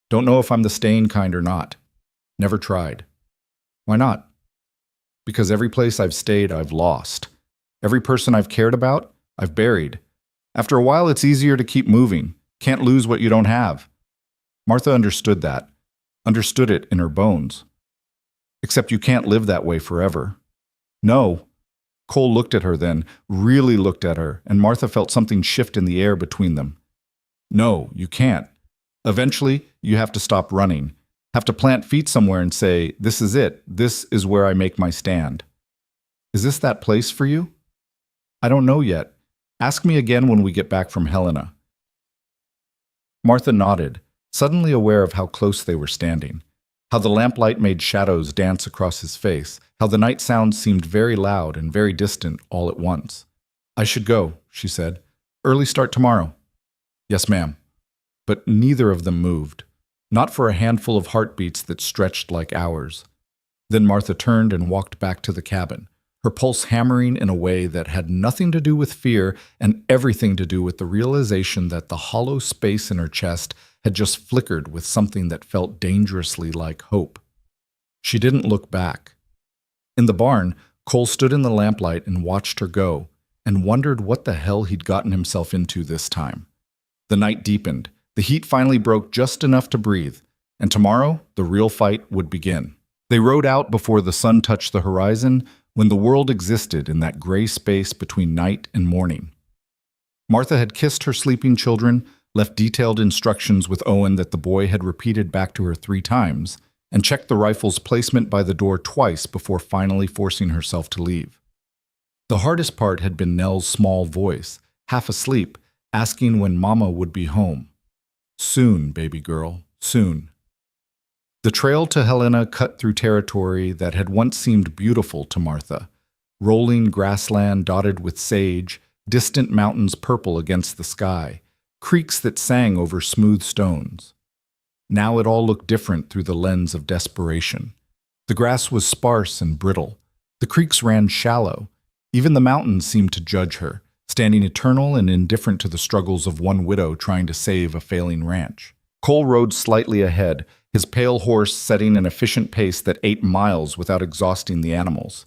Don't know if I'm the staying kind or not. Never tried. Why not? Because every place I've stayed, I've lost. Every person I've cared about, I've buried. After a while, it's easier to keep moving. Can't lose what you don't have. Martha understood that. Understood it in her bones. Except you can't live that way forever. No. Cole looked at her then, really looked at her, and Martha felt something shift in the air between them. No, you can't. Eventually, you have to stop running. Have to plant feet somewhere and say, this is it. This is where I make my stand. Is this that place for you? I don't know yet. Ask me again when we get back from Helena. Martha nodded, suddenly aware of how close they were standing, how the lamplight made shadows dance across his face, how the night sounds seemed very loud and very distant all at once. I should go, she said. Early start tomorrow. Yes, ma'am. But neither of them moved, not for a handful of heartbeats that stretched like hours. Then Martha turned and walked back to the cabin, her pulse hammering in a way that had nothing to do with fear and everything to do with the realization that the hollow space in her chest had just flickered with something that felt dangerously like hope. She didn't look back. In the barn, Cole stood in the lamplight and watched her go, and wondered what the hell he'd gotten himself into this time. The night deepened. The heat finally broke just enough to breathe, and tomorrow the real fight would begin. They rode out before the sun touched the horizon, when the world existed in that gray space between night and morning. Martha had kissed her sleeping children, left detailed instructions with Owen that the boy had repeated back to her 3 times, and checked the rifle's placement by the door twice before finally forcing herself to leave. The hardest part had been Nell's small voice, half asleep, asking when Mama would be home. Soon, baby girl, soon. The trail to Helena cut through territory that had once seemed beautiful to Martha, rolling grassland dotted with sage, distant mountains purple against the sky, creeks that sang over smooth stones. Now it all looked different through the lens of desperation. The grass was sparse and brittle. The creeks ran shallow. Even the mountains seemed to judge her, standing eternal and indifferent to the struggles of one widow trying to save a failing ranch. Cole rode slightly ahead, his pale horse setting an efficient pace that 8 miles without exhausting the animals.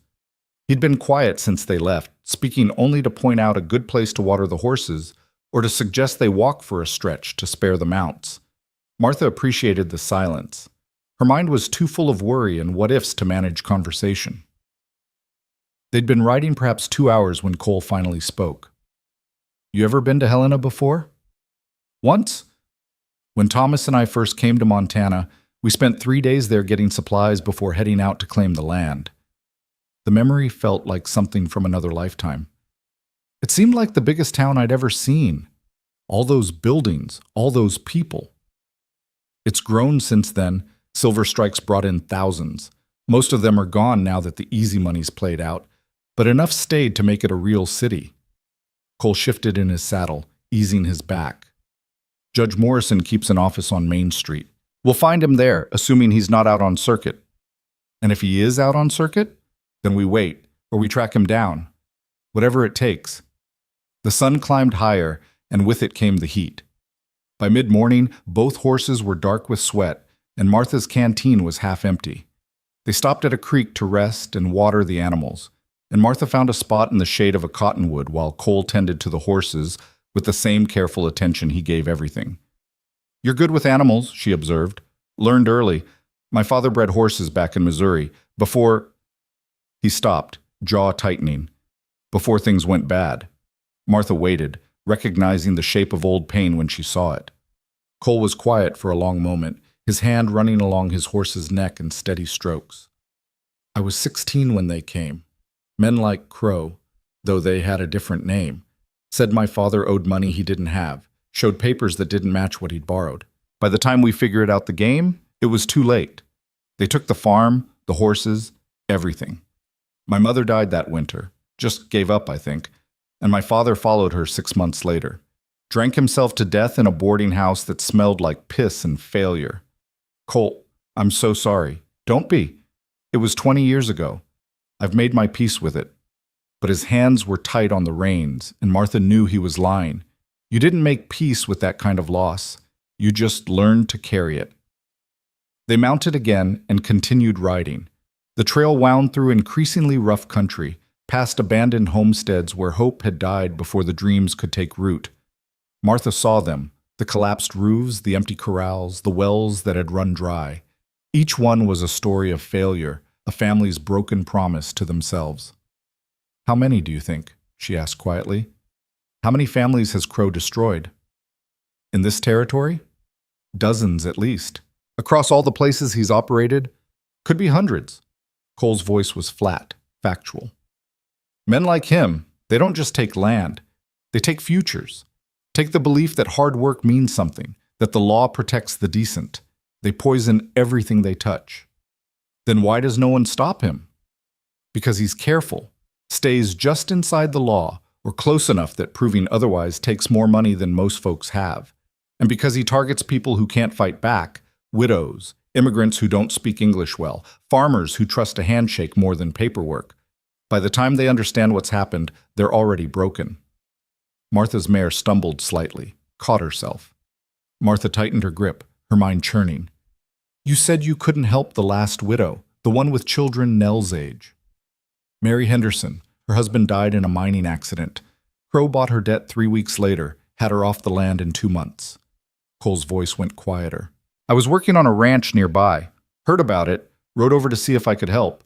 He'd been quiet since they left, speaking only to point out a good place to water the horses or to suggest they walk for a stretch to spare the mounts. Martha appreciated the silence. Her mind was too full of worry and what-ifs to manage conversation. They'd been riding perhaps 2 hours when Cole finally spoke. You ever been to Helena before? Once. When Thomas and I first came to Montana, we spent 3 days there getting supplies before heading out to claim the land. The memory felt like something from another lifetime. It seemed like the biggest town I'd ever seen. All those buildings, all those people. It's grown since then. Silver Strikes brought in thousands. Most of them are gone now that the easy money's played out, but enough stayed to make it a real city. Cole shifted in his saddle, easing his back. Judge Morrison keeps an office on Main Street. We'll find him there, assuming he's not out on circuit. And if he is out on circuit, then we wait, or we track him down. Whatever it takes. The sun climbed higher, and with it came the heat. By mid-morning, both horses were dark with sweat, and Martha's canteen was half empty. They stopped at a creek to rest and water the animals, and Martha found a spot in the shade of a cottonwood while Cole tended to the horses with the same careful attention he gave everything. You're good with animals, she observed. Learned early. My father bred horses back in Missouri, before... He stopped, jaw tightening. Before things went bad. Martha waited, recognizing the shape of old pain when she saw it. Cole was quiet for a long moment, his hand running along his horse's neck in steady strokes. I was 16 when they came. Men like Crow, though they had a different name, said my father owed money he didn't have, showed papers that didn't match what he'd borrowed. By the time we figured out the game, it was too late. They took the farm, the horses, everything. My mother died that winter, just gave up, I think, and my father followed her 6 months later. Drank himself to death in a boarding house that smelled like piss and failure. Colt, I'm so sorry. Don't be. It was 20 years ago. I've made my peace with it. But his hands were tight on the reins, and Martha knew he was lying. You didn't make peace with that kind of loss. You just learned to carry it. They mounted again and continued riding. The trail wound through increasingly rough country, past abandoned homesteads where hope had died before the dreams could take root. Martha saw them, the collapsed roofs, the empty corrals, the wells that had run dry. Each one was a story of failure, a family's broken promise to themselves. How many, do you think? She asked quietly. How many families has Crow destroyed? In this territory? Dozens at least. Across all the places he's operated? Could be hundreds. Cole's voice was flat, factual. Men like him, they don't just take land. They take futures. Take the belief that hard work means something, that the law protects the decent. They poison everything they touch. Then why does no one stop him? Because he's careful, stays just inside the law, or close enough that proving otherwise takes more money than most folks have. And because he targets people who can't fight back, widows, immigrants who don't speak English well, farmers who trust a handshake more than paperwork. By the time they understand what's happened, they're already broken. Martha's mare stumbled slightly, caught herself. Martha tightened her grip, her mind churning. You said you couldn't help the last widow, the one with children Nell's age. Mary Henderson. Her husband died in a mining accident. Crow bought her debt 3 weeks later, had her off the land in 2 months. Cole's voice went quieter. I was working on a ranch nearby. Heard about it, rode over to see if I could help.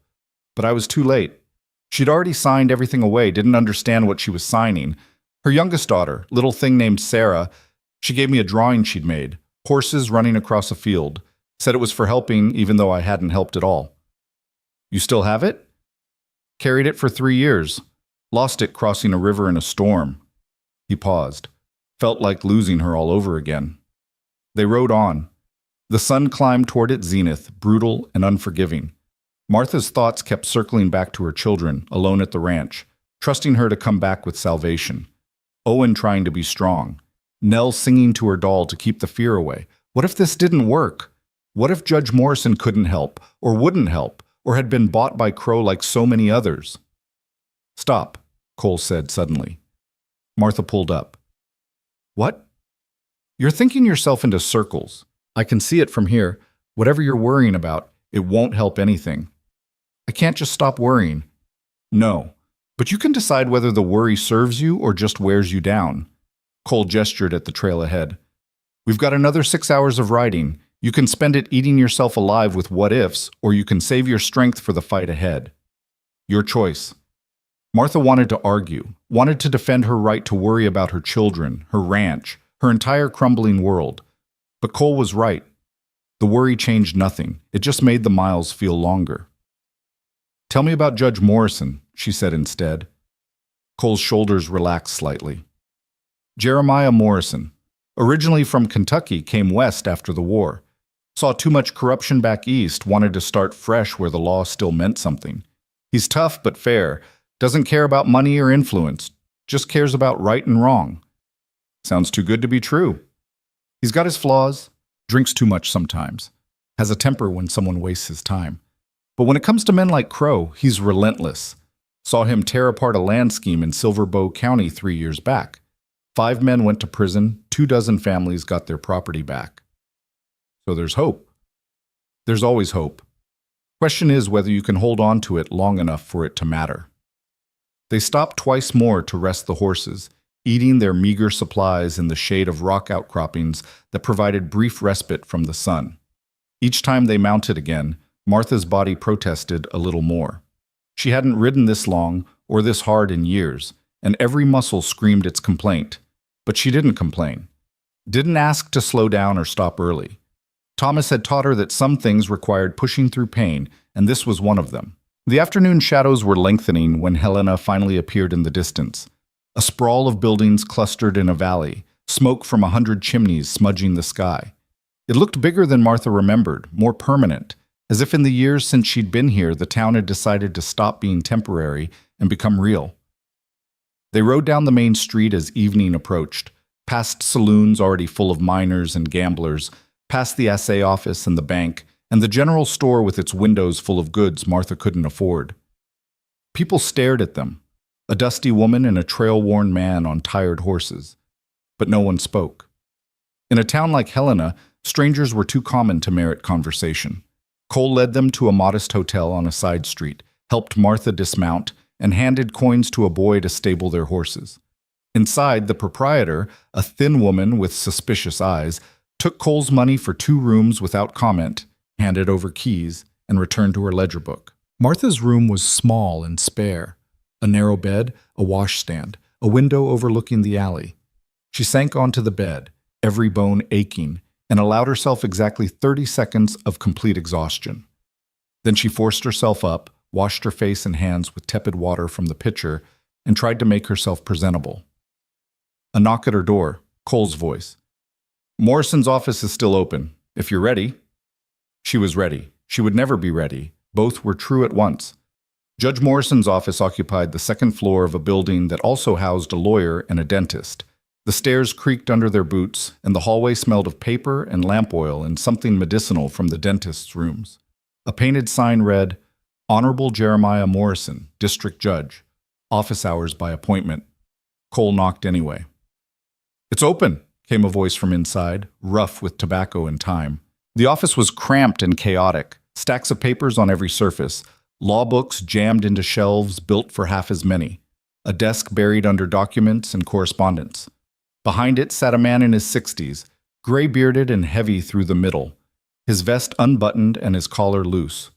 But I was too late. She'd already signed everything away, didn't understand what she was signing. Her youngest daughter, little thing named Sarah, she gave me a drawing she'd made. Horses running across a field. Said it was for helping, even though I hadn't helped at all. You still have it? Carried it for 3 years. Lost it crossing a river in a storm. He paused. Felt like losing her all over again. They rode on. The sun climbed toward its zenith, brutal and unforgiving. Martha's thoughts kept circling back to her children, alone at the ranch, trusting her to come back with salvation. Owen trying to be strong. Nell singing to her doll to keep the fear away. What if this didn't work? What if Judge Morrison couldn't help, or wouldn't help, or had been bought by Crow like so many others? Stop, Cole said suddenly. Martha pulled up. What? You're thinking yourself into circles. I can see it from here. Whatever you're worrying about, it won't help anything. I can't just stop worrying. No, but you can decide whether the worry serves you or just wears you down. Cole gestured at the trail ahead. We've got another 6 hours of riding. You can spend it eating yourself alive with what-ifs, or you can save your strength for the fight ahead. Your choice. Martha wanted to argue, wanted to defend her right to worry about her children, her ranch, her entire crumbling world. But Cole was right. The worry changed nothing. It just made the miles feel longer. Tell me about Judge Morrison, she said instead. Cole's shoulders relaxed slightly. Jeremiah Morrison, originally from Kentucky, came west after the war. Saw too much corruption back east, wanted to start fresh where the law still meant something. He's tough but fair, doesn't care about money or influence, just cares about right and wrong. Sounds too good to be true. He's got his flaws, drinks too much sometimes, has a temper when someone wastes his time. But when it comes to men like Crow, he's relentless. Saw him tear apart a land scheme in Silver Bow County 3 years back. 5 men went to prison, 24 families got their property back. So there's hope. There's always hope. Question is whether you can hold on to it long enough for it to matter. They stopped twice more to rest the horses, eating their meager supplies in the shade of rock outcroppings that provided brief respite from the sun. Each time they mounted again, Martha's body protested a little more. She hadn't ridden this long or this hard in years, and every muscle screamed its complaint. But she didn't complain. Didn't ask to slow down or stop early. Thomas had taught her that some things required pushing through pain, and this was one of them. The afternoon shadows were lengthening when Helena finally appeared in the distance. A sprawl of buildings clustered in a valley, smoke from 100 chimneys smudging the sky. It looked bigger than Martha remembered, more permanent, as if in the years since she'd been here, the town had decided to stop being temporary and become real. They rode down the main street as evening approached, past saloons already full of miners and gamblers, past the assay office and the bank, and the general store with its windows full of goods Martha couldn't afford. People stared at them, a dusty woman and a trail-worn man on tired horses. But no one spoke. In a town like Helena, strangers were too common to merit conversation. Cole led them to a modest hotel on a side street, helped Martha dismount, and handed coins to a boy to stable their horses. Inside, the proprietor, a thin woman with suspicious eyes, took Cole's money for 2 rooms without comment, handed over keys, and returned to her ledger book. Martha's room was small and spare. A narrow bed, a washstand, a window overlooking the alley. She sank onto the bed, every bone aching, and allowed herself exactly 30 seconds of complete exhaustion. Then she forced herself up, washed her face and hands with tepid water from the pitcher, and tried to make herself presentable. A knock at her door, Cole's voice. "Morrison's office is still open, if you're ready." She was ready. She would never be ready. Both were true at once. Judge Morrison's office occupied the 2nd floor of a building that also housed a lawyer and a dentist. The stairs creaked under their boots, and the hallway smelled of paper and lamp oil and something medicinal from the dentist's rooms. A painted sign read, "Honorable Jeremiah Morrison, District Judge. Office hours by appointment." Cole knocked anyway. "It's open," came a voice from inside, rough with tobacco and time. The office was cramped and chaotic, stacks of papers on every surface, law books jammed into shelves built for half as many, a desk buried under documents and correspondence. Behind it sat a man in his 60s, gray-bearded and heavy through the middle, his vest unbuttoned and his collar loose.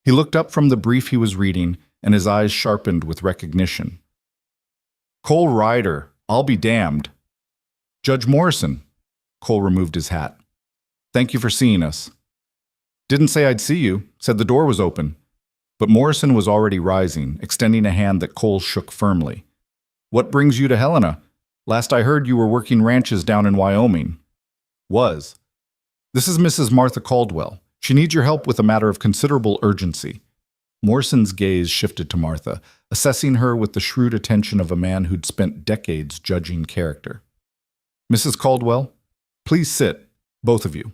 He looked up from the brief he was reading, and his eyes sharpened with recognition. "Cole Ryder, I'll be damned." "Judge Morrison." Cole removed his hat. "Thank you for seeing us." "Didn't say I'd see you, said the door was open." But Morrison was already rising, extending a hand that Cole shook firmly. "What brings you to Helena? Last I heard you were working ranches down in Wyoming." "Was. This is Mrs. Martha Caldwell. She needs your help with a matter of considerable urgency." Morrison's gaze shifted to Martha, assessing her with the shrewd attention of a man who'd spent decades judging character. "Mrs. Caldwell, please sit, both of you."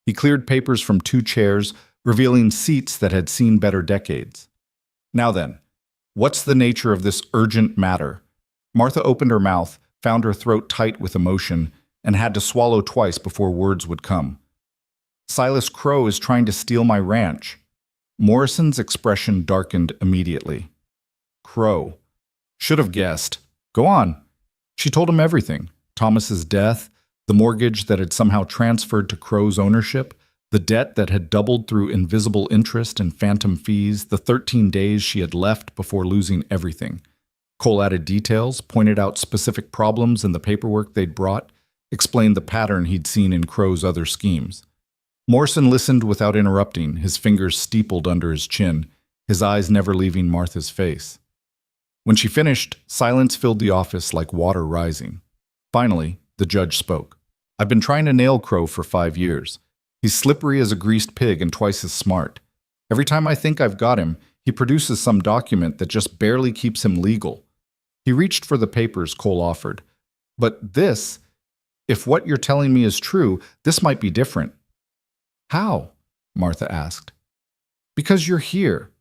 He cleared papers from 2 chairs, revealing seats that had seen better decades. "Now then, what's the nature of this urgent matter?" Martha opened her mouth, found her throat tight with emotion, and had to swallow twice before words would come. "Silas Crow is trying to steal my ranch." Morrison's expression darkened immediately. "Crow. Should have guessed. Go on." She told him everything. Thomas's death, the mortgage that had somehow transferred to Crow's ownership, the debt that had doubled through invisible interest and phantom fees, the 13 days she had left before losing everything. Cole added details, pointed out specific problems in the paperwork they'd brought, explained the pattern he'd seen in Crow's other schemes. Morrison listened without interrupting, his fingers steepled under his chin, his eyes never leaving Martha's face. When she finished, silence filled the office like water rising. Finally, the judge spoke. "I've been trying to nail Crow for 5 years. He's slippery as a greased pig and twice as smart. Every time I think I've got him, he produces some document that just barely keeps him legal." He reached for the papers Cole offered. "But this, if what you're telling me is true, this might be different." "How?" Martha asked. "Because you're here.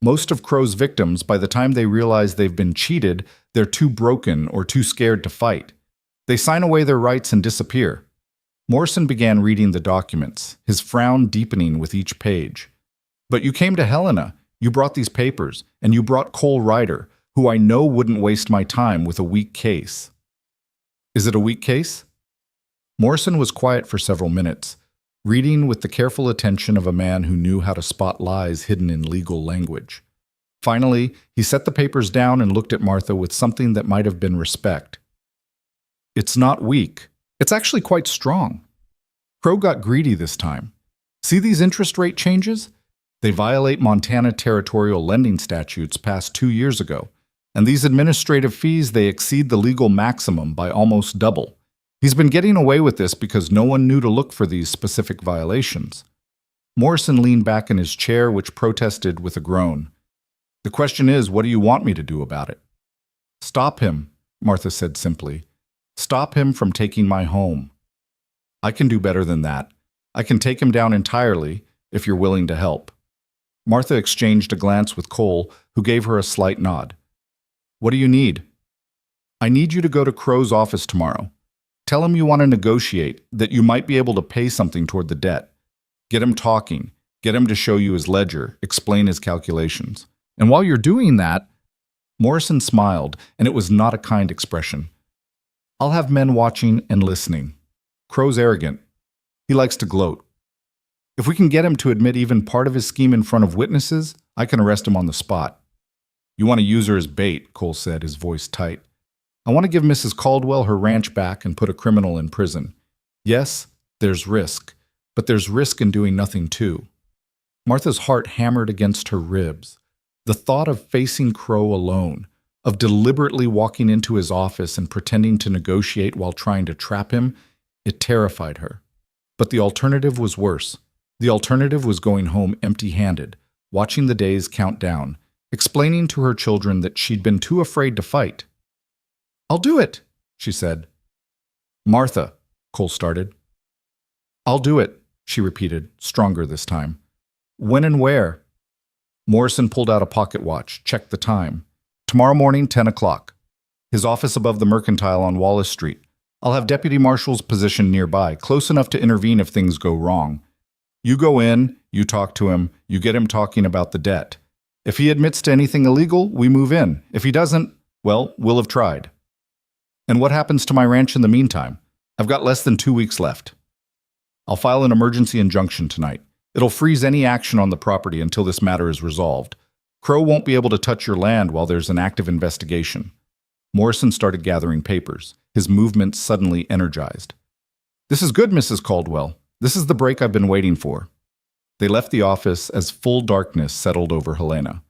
Most of Crow's victims, by the time they realize they've been cheated, they're too broken or too scared to fight. They sign away their rights and disappear." Morrison began reading the documents, his frown deepening with each page. "But you came to Helena, you brought these papers, and you brought Cole Ryder, who I know wouldn't waste my time with a weak case." "Is it a weak case?" Morrison was quiet for several minutes, reading with the careful attention of a man who knew how to spot lies hidden in legal language. Finally, he set the papers down and looked at Martha with something that might have been respect. It's not weak. It's actually quite strong. Crow got greedy this time. See these interest rate changes? They violate Montana territorial lending statutes passed 2 years ago, and these administrative fees, they exceed the legal maximum by almost double. He's been getting away with this because no one knew to look for these specific violations. Morrison leaned back in his chair, which protested with a groan. The question is, what do you want me to do about it? Stop him, Martha said simply. Stop him from taking my home. I can do better than that. I can take him down entirely, if you're willing to help. Martha exchanged a glance with Cole, who gave her a slight nod. What do you need? I need you to go to Crow's office tomorrow. Tell him you want to negotiate, that you might be able to pay something toward the debt. Get him talking. Get him to show you his ledger, explain his calculations. And while you're doing that, Morrison smiled, and it was not a kind expression. I'll have men watching and listening. Crow's arrogant. He likes to gloat. If we can get him to admit even part of his scheme in front of witnesses, I can arrest him on the spot. You want to use her as bait, Cole said, his voice tight. I want to give Mrs. Caldwell her ranch back and put a criminal in prison. Yes, there's risk, but there's risk in doing nothing too. Martha's heart hammered against her ribs. The thought of facing Crow alone, of deliberately walking into his office and pretending to negotiate while trying to trap him, it terrified her. But the alternative was worse. The alternative was going home empty-handed, watching the days count down, explaining to her children that she'd been too afraid to fight. I'll do it, she said. Martha, Cole started. I'll do it, she repeated, stronger this time. When and where? Morrison pulled out a pocket watch, checked the time. Tomorrow morning, 10 o'clock. His office above the Mercantile on Wallace Street. I'll have Deputy Marshal's position nearby, close enough to intervene if things go wrong. You go in, you talk to him, you get him talking about the debt. If he admits to anything illegal, we move in. If he doesn't, well, we'll have tried. And what happens to my ranch in the meantime? I've got less than 2 weeks left. I'll file an emergency injunction tonight. It'll freeze any action on the property until this matter is resolved. Crow won't be able to touch your land while there's an active investigation. Morrison started gathering papers, his movements suddenly energized. This is good, Mrs. Caldwell. This is the break I've been waiting for. They left the office as full darkness settled over Helena.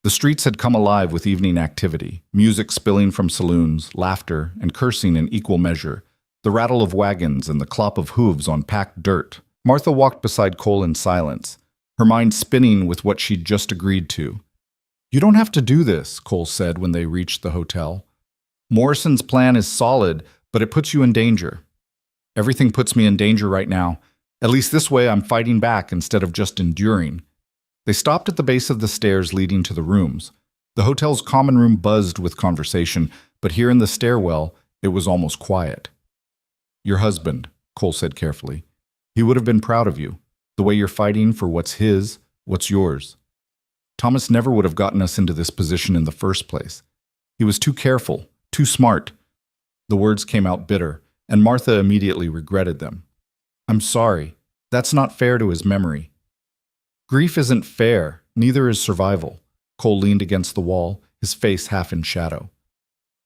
The streets had come alive with evening activity, music spilling from saloons, laughter, and cursing in equal measure, the rattle of wagons and the clop of hooves on packed dirt. Martha walked beside Cole in silence, her mind spinning with what she'd just agreed to. You don't have to do this, Cole said when they reached the hotel. Morrison's plan is solid, but it puts you in danger. Everything puts me in danger right now. At least this way I'm fighting back instead of just enduring. They stopped at the base of the stairs leading to the rooms. The hotel's common room buzzed with conversation, but here in the stairwell, it was almost quiet. Your husband, Cole said carefully. He would have been proud of you, the way you're fighting for what's his, what's yours. Thomas never would have gotten us into this position in the first place. He was too careful, too smart. The words came out bitter, and Martha immediately regretted them. I'm sorry. That's not fair to his memory. Grief isn't fair, neither is survival. Cole leaned against the wall, his face half in shadow.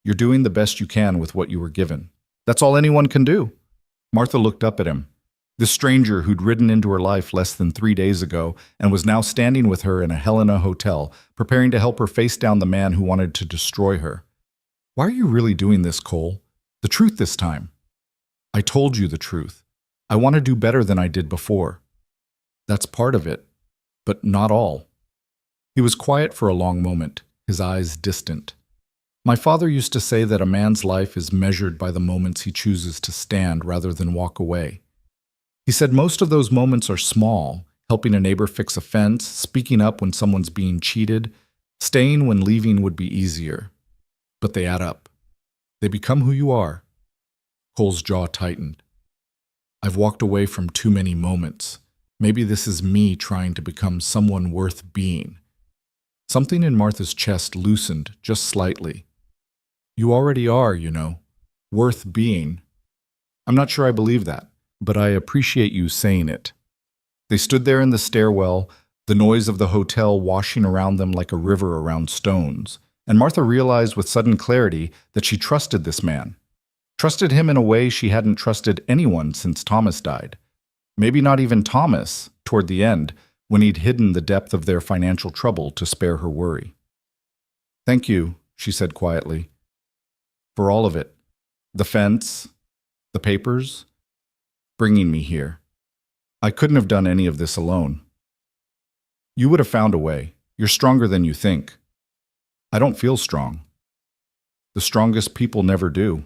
You're doing the best you can with what you were given. That's all anyone can do. Martha looked up at him. This stranger who'd ridden into her life less than 3 days ago and was now standing with her in a Helena hotel, preparing to help her face down the man who wanted to destroy her. Why are you really doing this, Cole? The truth this time. I told you the truth. I want to do better than I did before. That's part of it, but not all. He was quiet for a long moment, his eyes distant. My father used to say that a man's life is measured by the moments he chooses to stand rather than walk away. He said most of those moments are small, helping a neighbor fix a fence, speaking up when someone's being cheated, staying when leaving would be easier. But they add up. They become who you are. Cole's jaw tightened. I've walked away from too many moments. Maybe this is me trying to become someone worth being. Something in Martha's chest loosened just slightly. You already are, you know, worth being. I'm not sure I believe that, but I appreciate you saying it. They stood there in the stairwell, the noise of the hotel washing around them like a river around stones, and Martha realized with sudden clarity that she trusted this man. Trusted him in a way she hadn't trusted anyone since Thomas died. Maybe not even Thomas, toward the end, when he'd hidden the depth of their financial trouble to spare her worry. "Thank you," she said quietly, "for all of it. The fence, the papers, bringing me here. I couldn't have done any of this alone." "You would have found a way. You're stronger than you think." "I don't feel strong." "The strongest people never do."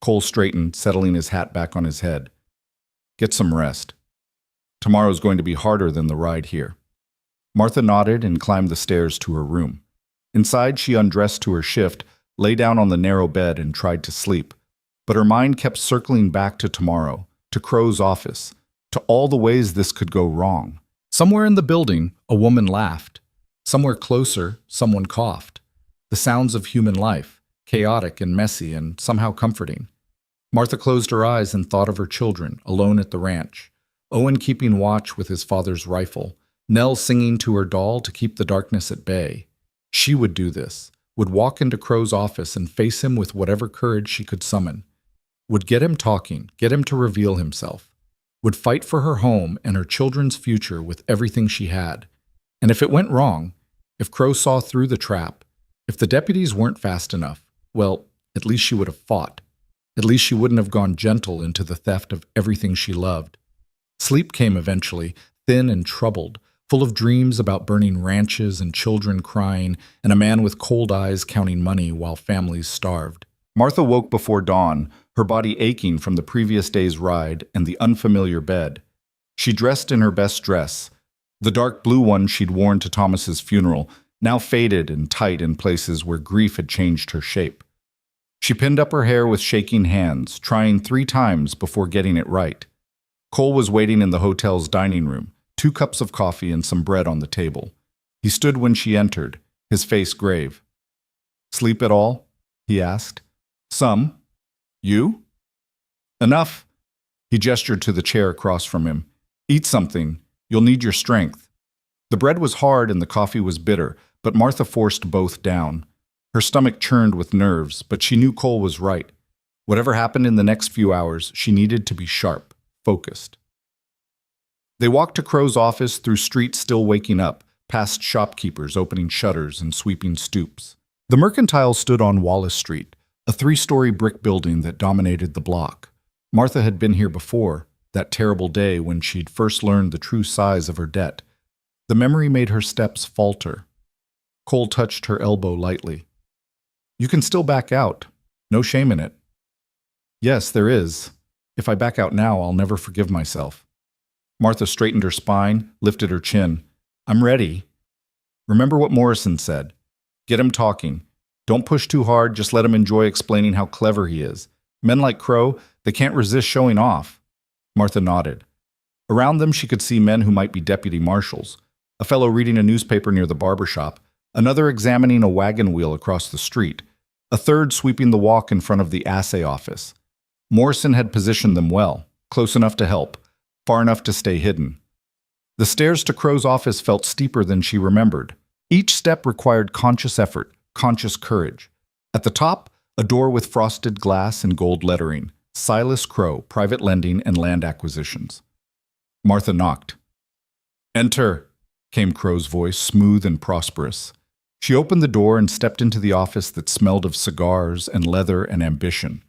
Cole straightened, settling his hat back on his head. "Get some rest. Tomorrow's going to be harder than the ride here." Martha nodded and climbed the stairs to her room. Inside, she undressed to her shift, lay down on the narrow bed and tried to sleep. But her mind kept circling back to tomorrow, to Crow's office, to all the ways this could go wrong. Somewhere in the building, a woman laughed. Somewhere closer, someone coughed. The sounds of human life, chaotic and messy and somehow comforting. Martha closed her eyes and thought of her children, alone at the ranch. Owen keeping watch with his father's rifle. Nell singing to her doll to keep the darkness at bay. She would do this, would walk into Crow's office and face him with whatever courage she could summon. Would get him talking, get him to reveal himself. Would fight for her home and her children's future with everything she had. And if it went wrong, if Crow saw through the trap, if the deputies weren't fast enough, well, at least she would have fought. At least she wouldn't have gone gentle into the theft of everything she loved. Sleep came eventually, thin and troubled, full of dreams about burning ranches and children crying, and a man with cold eyes counting money while families starved. Martha woke before dawn, her body aching from the previous day's ride and the unfamiliar bed. She dressed in her best dress, the dark blue one she'd worn to Thomas's funeral, now faded and tight in places where grief had changed her shape. She pinned up her hair with shaking hands, trying 3 times before getting it right. Cole was waiting in the hotel's dining room, 2 cups of coffee and some bread on the table. He stood when she entered, his face grave. "Sleep at all?" he asked. "Some. You?" "Enough." He gestured to the chair across from him. "Eat something. You'll need your strength." The bread was hard and the coffee was bitter, but Martha forced both down. Her stomach churned with nerves, but she knew Cole was right. Whatever happened in the next few hours, she needed to be sharp, focused. They walked to Crow's office through streets still waking up, past shopkeepers opening shutters and sweeping stoops. The Mercantile stood on Wallace Street, a 3-story brick building that dominated the block. Martha had been here before, that terrible day when she'd first learned the true size of her debt. The memory made her steps falter. Cole touched her elbow lightly. "You can still back out. No shame in it." "Yes, there is. If I back out now, I'll never forgive myself." Martha straightened her spine, lifted her chin. "I'm ready. Remember what Morrison said. Get him talking. Don't push too hard, just let him enjoy explaining how clever he is. Men like Crow, they can't resist showing off." Martha nodded. Around them she could see men who might be deputy marshals, a fellow reading a newspaper near the barber shop, another examining a wagon wheel across the street, a third sweeping the walk in front of the assay office. Morrison had positioned them well, close enough to help, far enough to stay hidden. The stairs to Crow's office felt steeper than she remembered. Each step required conscious effort, conscious courage. At the top, a door with frosted glass and gold lettering, Silas Crow, Private Lending and Land Acquisitions. Martha knocked. "Enter," came Crow's voice, smooth and prosperous. She opened the door and stepped into the office that smelled of cigars and leather and ambition.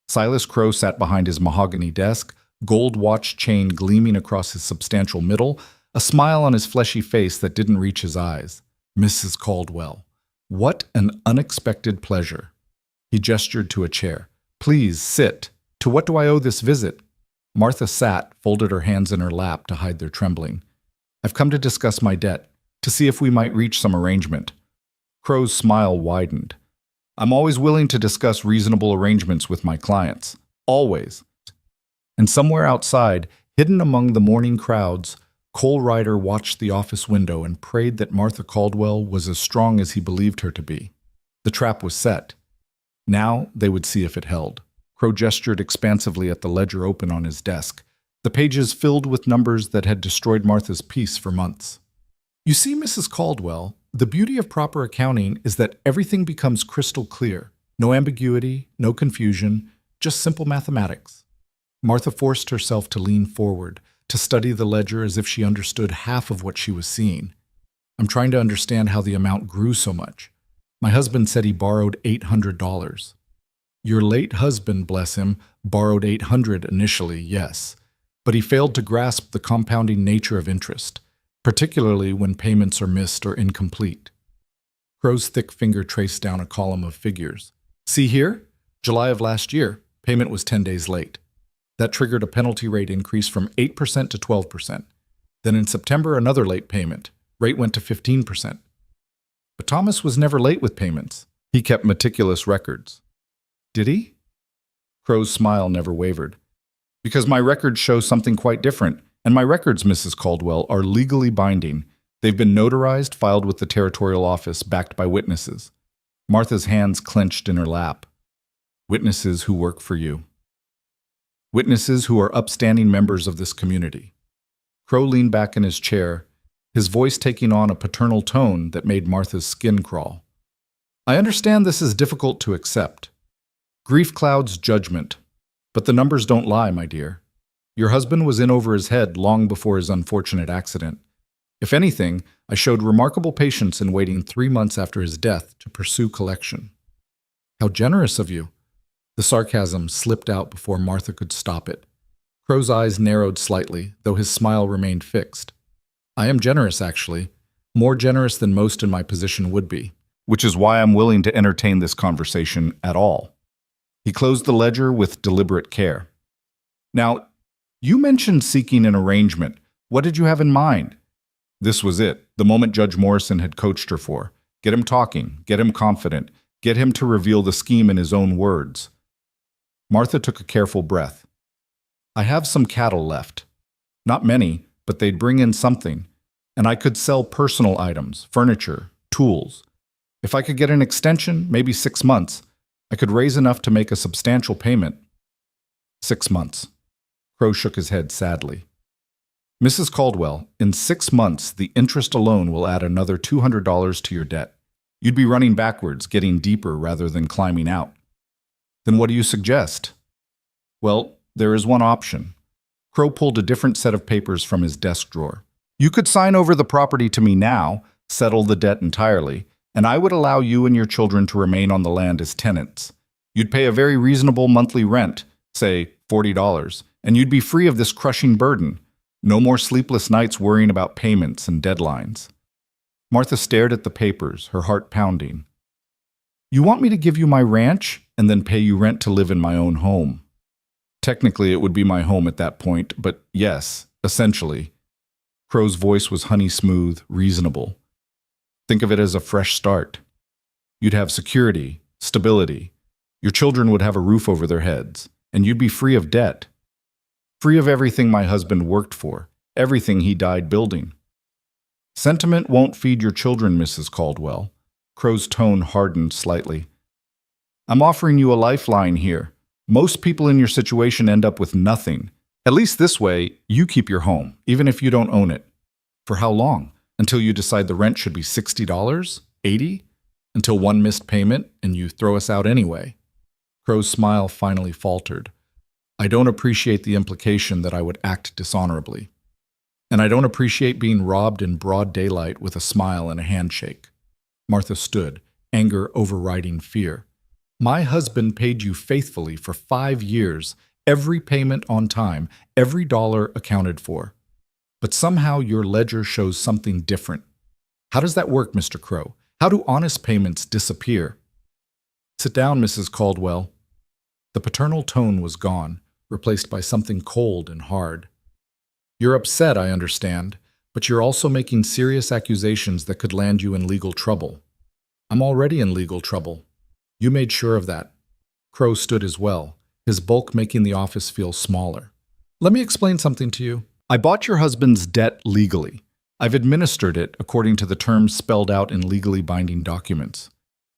Silas Crow sat behind his mahogany desk, gold watch chain gleaming across his substantial middle, a smile on his fleshy face that didn't reach his eyes. "Mrs. Caldwell. What an unexpected pleasure." He gestured to a chair. "Please, sit. To what do I owe this visit?" Martha sat, folded her hands in her lap to hide their trembling. "I've come to discuss my debt, to see if we might reach some arrangement." Crow's smile widened. "I'm always willing to discuss reasonable arrangements with my clients. Always." And somewhere outside, hidden among the morning crowds, Cole Ryder watched the office window and prayed that Martha Caldwell was as strong as he believed her to be. The trap was set. Now they would see if it held. Crow gestured expansively at the ledger open on his desk, the pages filled with numbers that had destroyed Martha's peace for months. You see, Mrs. Caldwell, the beauty of proper accounting is that everything becomes crystal clear. No ambiguity, no confusion, just simple mathematics. Martha forced herself to lean forward, to study the ledger as if she understood half of what she was seeing. I'm trying to understand how the amount grew so much. My husband said he borrowed $800. Your late husband, bless him, borrowed $800 initially, yes, but he failed to grasp the compounding nature of interest, particularly when payments are missed or incomplete. Crow's thick finger traced down a column of figures. See here? July of last year, payment was 10 days late. That triggered a penalty rate increase from 8% to 12%. Then in September, another late payment. Rate went to 15%. But Thomas was never late with payments. He kept meticulous records. Did he? Crow's smile never wavered. Because my records show something quite different, and my records, Mrs. Caldwell, are legally binding. They've been notarized, filed with the territorial office, backed by witnesses. Martha's hands clenched in her lap. Witnesses who work for you. Witnesses who are upstanding members of this community. Crow leaned back in his chair, his voice taking on a paternal tone that made Martha's skin crawl. I understand this is difficult to accept. Grief clouds judgment, but the numbers don't lie, my dear. Your husband was in over his head long before his unfortunate accident. If anything, I showed remarkable patience in waiting 3 months after his death to pursue collection. How generous of you. The sarcasm slipped out before Martha could stop it. Crow's eyes narrowed slightly, though his smile remained fixed. I am generous, actually. More generous than most in my position would be, which is why I'm willing to entertain this conversation at all. He closed the ledger with deliberate care. Now, you mentioned seeking an arrangement. What did you have in mind? This was it, the moment Judge Morrison had coached her for. Get him talking, get him confident, get him to reveal the scheme in his own words. Martha took a careful breath. I have some cattle left. Not many, but they'd bring in something. And I could sell personal items, furniture, tools. If I could get an extension, maybe 6 months, I could raise enough to make a substantial payment. 6 months. Crow shook his head sadly. Mrs. Caldwell, in 6 months, the interest alone will add another $200 to your debt. You'd be running backwards, getting deeper rather than climbing out. Then what do you suggest? Well, there is one option. Crow pulled a different set of papers from his desk drawer. You could sign over the property to me now, settle the debt entirely, and I would allow you and your children to remain on the land as tenants. You'd pay a very reasonable monthly rent, say $40, and you'd be free of this crushing burden. No more sleepless nights worrying about payments and deadlines. Martha stared at the papers, her heart pounding. You want me to give you my ranch and then pay you rent to live in my own home? Technically, it would be my home at that point, but yes, essentially. Crow's voice was honey smooth, reasonable. Think of it as a fresh start. You'd have security, stability. Your children would have a roof over their heads, and you'd be free of debt. Free of everything my husband worked for, everything he died building. Sentiment won't feed your children, Mrs. Caldwell. Crow's tone hardened slightly. I'm offering you a lifeline here. Most people in your situation end up with nothing. At least this way, you keep your home, even if you don't own it. For how long? Until you decide the rent should be $60? $80? Until one missed payment and you throw us out anyway. Crow's smile finally faltered. I don't appreciate the implication that I would act dishonorably. And I don't appreciate being robbed in broad daylight with a smile and a handshake. Martha stood, anger overriding fear. My husband paid you faithfully for 5 years, every payment on time, every dollar accounted for. But somehow your ledger shows something different. How does that work, Mr. Crow? How do honest payments disappear? Sit down, Mrs. Caldwell. The paternal tone was gone, replaced by something cold and hard. You're upset, I understand, but you're also making serious accusations that could land you in legal trouble. I'm already in legal trouble. You made sure of that. Crow stood as well, his bulk making the office feel smaller. Let me explain something to you. I bought your husband's debt legally. I've administered it according to the terms spelled out in legally binding documents.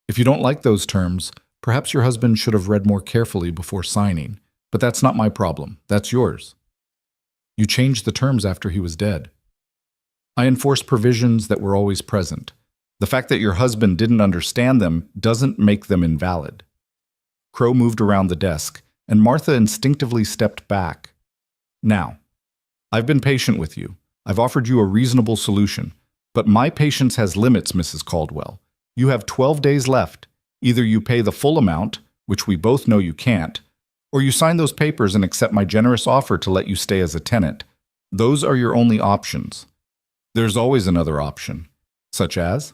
If you don't like those terms, perhaps your husband should have read more carefully before signing. But that's not my problem. That's yours. You changed the terms after he was dead. I enforce provisions that were always present. The fact that your husband didn't understand them doesn't make them invalid. Crow moved around the desk, and Martha instinctively stepped back. Now, I've been patient with you. I've offered you a reasonable solution. But my patience has limits, Mrs. Caldwell. You have 12 days left. Either you pay the full amount, which we both know you can't, or you sign those papers and accept my generous offer to let you stay as a tenant. Those are your only options. There's always another option, such as,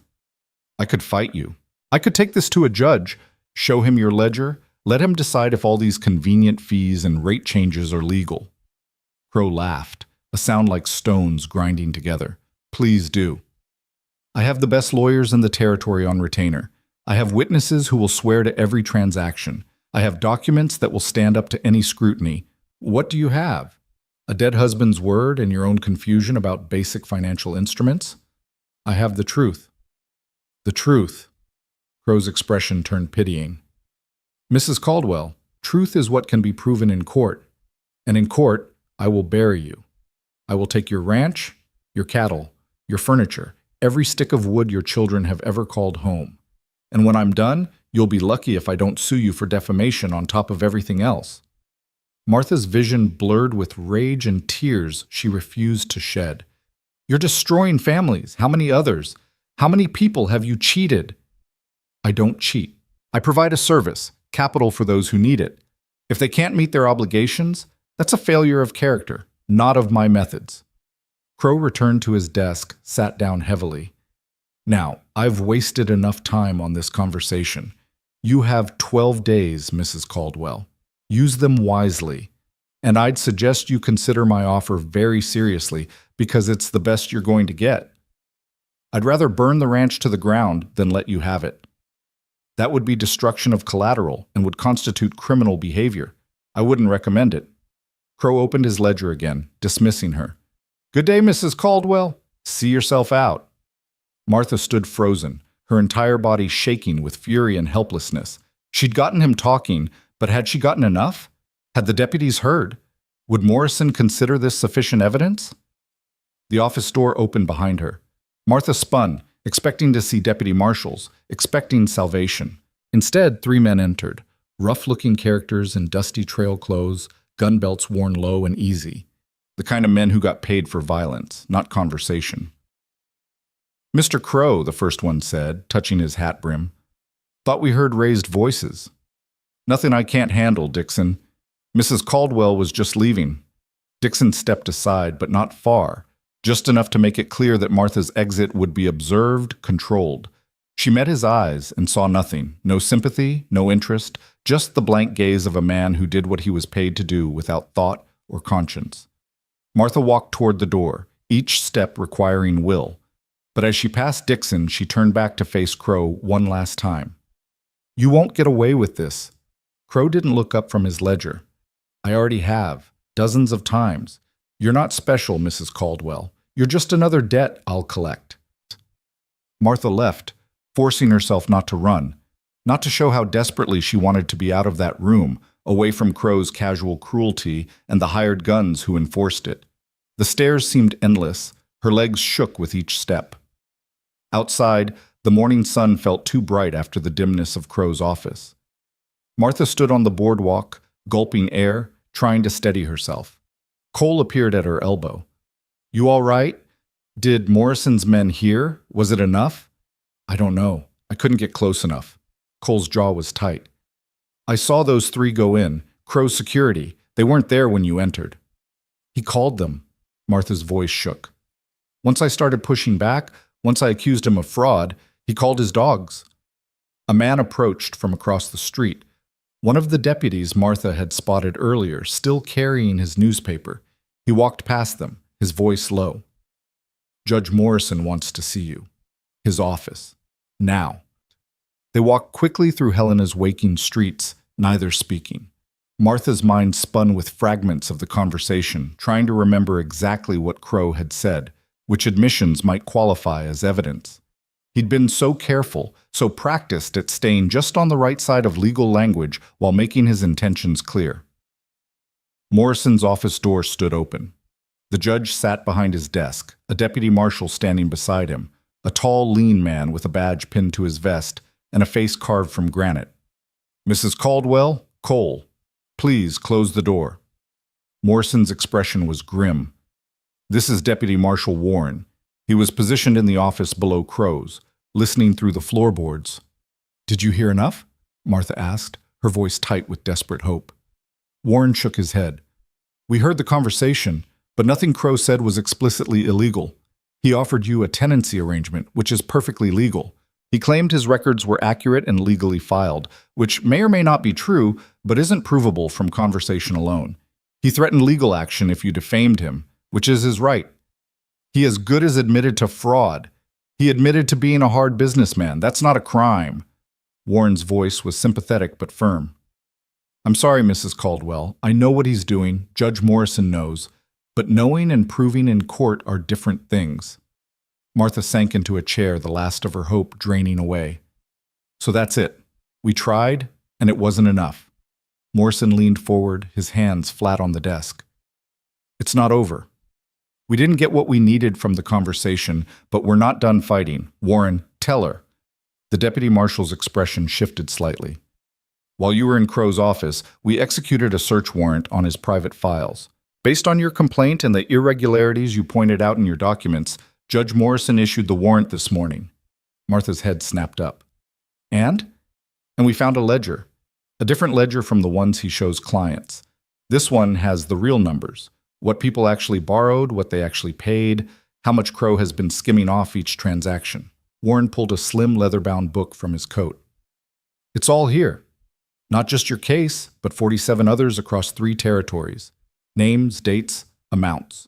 I could fight you. I could take this to a judge, show him your ledger, let him decide if all these convenient fees and rate changes are legal. Crow laughed, a sound like stones grinding together. Please do. I have the best lawyers in the territory on retainer. I have witnesses who will swear to every transaction. I have documents that will stand up to any scrutiny. What do you have? A dead husband's word and your own confusion about basic financial instruments? I have the truth. The truth. Crow's expression turned pitying. Mrs. Caldwell, truth is what can be proven in court. And in court, I will bury you. I will take your ranch, your cattle, your furniture, every stick of wood your children have ever called home. And when I'm done, you'll be lucky if I don't sue you for defamation on top of everything else. Martha's vision blurred with rage and tears she refused to shed. You're destroying families. How many others? How many people have you cheated? I don't cheat. I provide a service, capital for those who need it. If they can't meet their obligations, that's a failure of character, not of my methods. Crow returned to his desk, sat down heavily. Now, I've wasted enough time on this conversation. You have 12 days, Mrs. Caldwell. Use them wisely. And I'd suggest you consider my offer very seriously because it's the best you're going to get. I'd rather burn the ranch to the ground than let you have it. That would be destruction of collateral and would constitute criminal behavior. I wouldn't recommend it. Crow opened his ledger again, dismissing her. Good day, Mrs. Caldwell. See yourself out. Martha stood frozen, her entire body shaking with fury and helplessness. She'd gotten him talking, but had she gotten enough? Had the deputies heard? Would Morrison consider this sufficient evidence? The office door opened behind her. Martha spun, expecting to see deputy marshals, expecting salvation. Instead, 3 men entered, rough-looking characters in dusty trail clothes, gun belts worn low and easy. The kind of men who got paid for violence, not conversation. Mr. Crow, the first one said, touching his hat brim. Thought we heard raised voices. Nothing I can't handle, Dixon. Mrs. Caldwell was just leaving. Dixon stepped aside, but not far, just enough to make it clear that Martha's exit would be observed, controlled. She met his eyes and saw nothing, no sympathy, no interest, just the blank gaze of a man who did what he was paid to do without thought or conscience. Martha walked toward the door, each step requiring will. But as she passed Dixon, she turned back to face Crow one last time. You won't get away with this. Crow didn't look up from his ledger. I already have, dozens of times. You're not special, Mrs. Caldwell. You're just another debt I'll collect. Martha left, forcing herself not to run, not to show how desperately she wanted to be out of that room, away from Crow's casual cruelty and the hired guns who enforced it. The stairs seemed endless. Her legs shook with each step. Outside, the morning sun felt too bright after the dimness of Crow's office. Martha stood on the boardwalk, gulping air, trying to steady herself. Cole appeared at her elbow. You all right? Did Morrison's men hear? Was it enough? I don't know. I couldn't get close enough. Cole's jaw was tight. I saw those 3 go in, Crow's security. They weren't there when you entered. He called them. Martha's voice shook. Once I started pushing back, once I accused him of fraud, he called his dogs. A man approached from across the street. One of the deputies Martha had spotted earlier, still carrying his newspaper. He walked past them, his voice low. Judge Morrison wants to see you. His office. Now. They walked quickly through Helena's waking streets, neither speaking. Martha's mind spun with fragments of the conversation, trying to remember exactly what Crow had said, which admissions might qualify as evidence. He'd been so careful, so practiced at staying just on the right side of legal language while making his intentions clear. Morrison's office door stood open. The judge sat behind his desk, a deputy marshal standing beside him, a tall, lean man with a badge pinned to his vest and a face carved from granite. "Mrs. Caldwell, Cole, please close the door." Morrison's expression was grim. "This is Deputy Marshal Warren." He was positioned in the office below Crow's, listening through the floorboards. "Did you hear enough?" Martha asked, her voice tight with desperate hope. Warren shook his head. "We heard the conversation, but nothing Crow said was explicitly illegal. He offered you a tenancy arrangement, which is perfectly legal. He claimed his records were accurate and legally filed, which may or may not be true, but isn't provable from conversation alone. He threatened legal action if you defamed him, which is his right. He as good as admitted to fraud. He admitted to being a hard businessman. That's not a crime." Warren's voice was sympathetic but firm. "I'm sorry, Mrs. Caldwell. I know what he's doing. Judge Morrison knows. But knowing and proving in court are different things." Martha sank into a chair, the last of her hope draining away. "So that's it. We tried, and it wasn't enough." Morrison leaned forward, his hands flat on the desk. "It's not over. We didn't get what we needed from the conversation, but we're not done fighting. Warren, tell her." The deputy marshal's expression shifted slightly. "While you were in Crow's office, we executed a search warrant on his private files. Based on your complaint and the irregularities you pointed out in your documents, Judge Morrison issued the warrant this morning." Martha's head snapped up. And we found a ledger. A different ledger from the ones he shows clients. This one has the real numbers. What people actually borrowed, what they actually paid, how much Crow has been skimming off each transaction. Warren pulled a slim leather-bound book from his coat. "It's all here. Not just your case, but 47 others across 3 territories. Names, dates, amounts.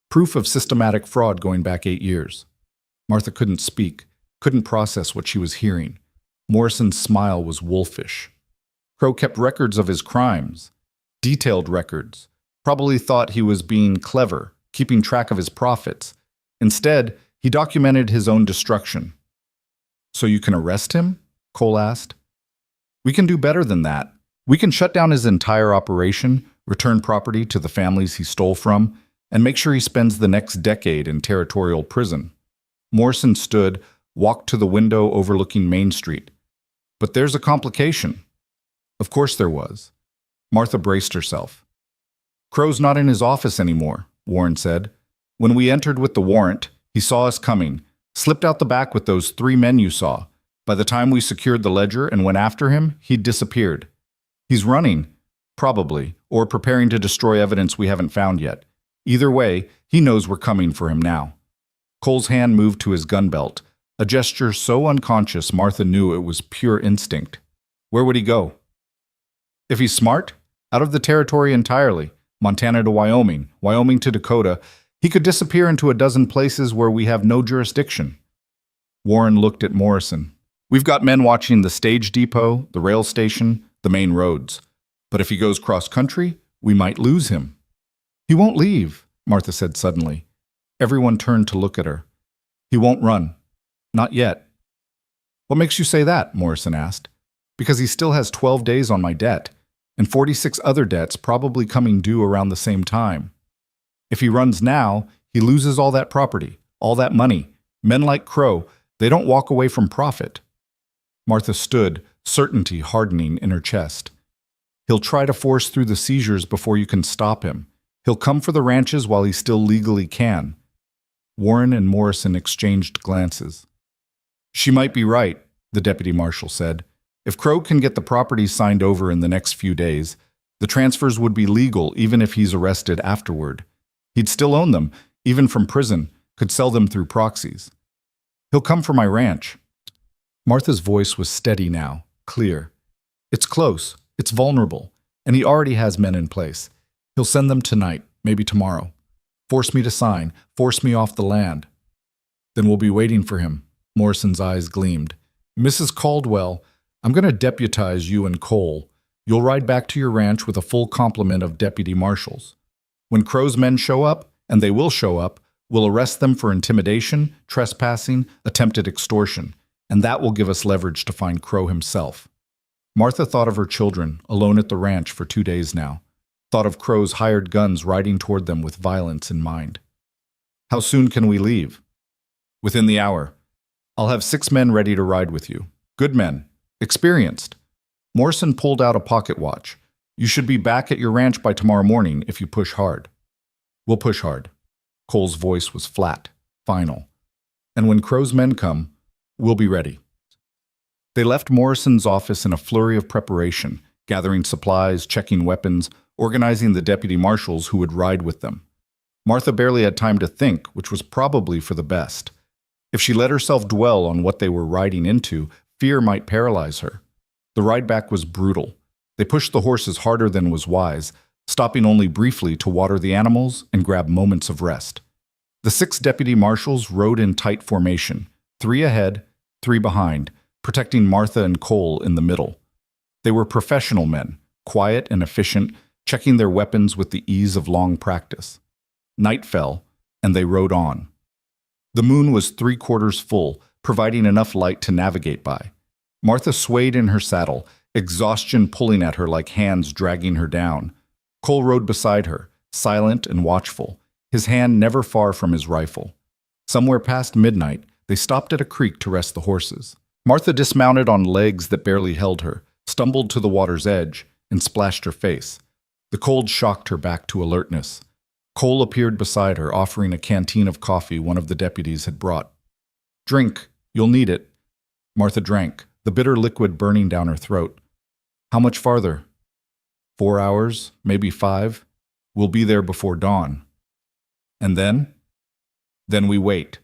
Proof of systematic fraud going back 8 years. Martha couldn't speak, couldn't process what she was hearing. Morrison's smile was wolfish. Crow kept records of his crimes. Detailed records. Probably thought he was being clever, keeping track of his profits. Instead, he documented his own destruction. "So you can arrest him?" Cole asked. "We can do better than that. We can shut down his entire operation, return property to the families he stole from, and make sure he spends the next decade in territorial prison." Morrison stood, walked to the window overlooking Main Street. "But there's a complication." Of course there was. Martha braced herself. "Crow's not in his office anymore," Warren said. "When we entered with the warrant, he saw us coming, slipped out the back with those 3 men you saw. By the time we secured the ledger and went after him, he'd disappeared. He's running, probably, or preparing to destroy evidence we haven't found yet. Either way, he knows we're coming for him now." Cole's hand moved to his gun belt, a gesture so unconscious Martha knew it was pure instinct. "Where would he go?" "If he's smart, out of the territory entirely. Montana to Wyoming, Wyoming to Dakota. He could disappear into a dozen places where we have no jurisdiction." Warren looked at Morrison. "We've got men watching the stage depot, the rail station, the main roads. But if he goes cross-country, we might lose him." "He won't leave," Martha said suddenly. Everyone turned to look at her. "He won't run. Not yet." "What makes you say that?" Morrison asked. "Because he still has 12 days on my debt, and 46 other debts probably coming due around the same time. If he runs now, he loses all that property, all that money. Men like Crow, they don't walk away from profit." Martha stood, certainty hardening in her chest. "He'll try to force through the seizures before you can stop him. He'll come for the ranches while he still legally can." Warren and Morrison exchanged glances. "She might be right," the deputy marshal said. "If Crow can get the property signed over in the next few days, the transfers would be legal even if he's arrested afterward. He'd still own them, even from prison, could sell them through proxies. He'll come for my ranch." Martha's voice was steady now, clear. "It's close, it's vulnerable, and he already has men in place. He'll send them tonight, maybe tomorrow. Force me to sign, force me off the land." "Then we'll be waiting for him." Morrison's eyes gleamed. "Mrs. Caldwell, I'm going to deputize you and Cole. You'll ride back to your ranch with a full complement of deputy marshals. When Crow's men show up, and they will show up, we'll arrest them for intimidation, trespassing, attempted extortion, and that will give us leverage to find Crow himself." Martha thought of her children, alone at the ranch for 2 days now. thought of Crow's hired guns riding toward them with violence in mind. How soon can we leave? Within the hour. I'll have 6 men ready to ride with you. Good men. Experienced. Morrison pulled out a pocket watch. You should be back at your ranch by tomorrow morning if you push hard. We'll push hard. Cole's voice was flat, final. And when Crow's men come, we'll be ready. They left Morrison's office in a flurry of preparation, gathering supplies, checking weapons, organizing the deputy marshals who would ride with them. Martha barely had time to think, which was probably for the best. If she let herself dwell on what they were riding into, fear might paralyze her. The ride back was brutal. They pushed the horses harder than was wise, stopping only briefly to water the animals and grab moments of rest. The 6 deputy marshals rode in tight formation, 3 ahead, 3 behind, protecting Martha and Cole in the middle. They were professional men, quiet and efficient, checking their weapons with the ease of long practice. Night fell, and they rode on. The moon was 3/4 full, providing enough light to navigate by. Martha swayed in her saddle, exhaustion pulling at her like hands dragging her down. Cole rode beside her, silent and watchful, his hand never far from his rifle. Somewhere past midnight, they stopped at a creek to rest the horses. Martha dismounted on legs that barely held her, stumbled to the water's edge, and splashed her face. The cold shocked her back to alertness. Cole appeared beside her, offering a canteen of coffee one of the deputies had brought. Drink, you'll need it. Martha drank, the bitter liquid burning down her throat. How much farther? 4 hours, maybe 5. We'll be there before dawn. And then? Then we wait.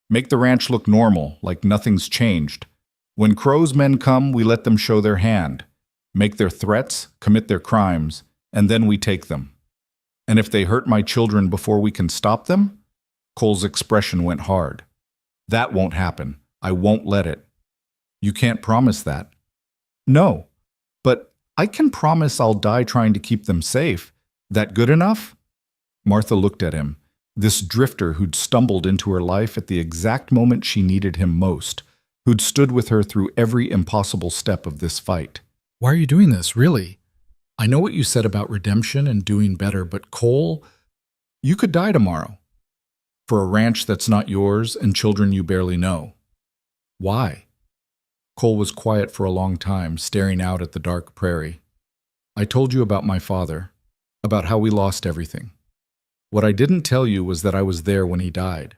Make the ranch look normal, like nothing's changed. When Crow's men come, we let them show their hand, make their threats, commit their crimes, and then we take them. And if they hurt my children before we can stop them? Cole's expression went hard. That won't happen. I won't let it. You can't promise that. No, but I can promise I'll die trying to keep them safe. That good enough? Martha looked at him, this drifter who'd stumbled into her life at the exact moment she needed him most, who'd stood with her through every impossible step of this fight. Why are you doing this, really? I know what you said about redemption and doing better, but Cole, you could die tomorrow. For a ranch that's not yours and children you barely know. Why? Cole was quiet for a long time, staring out at the dark prairie. I told you about my father, about how we lost everything. What I didn't tell you was that I was there when he died.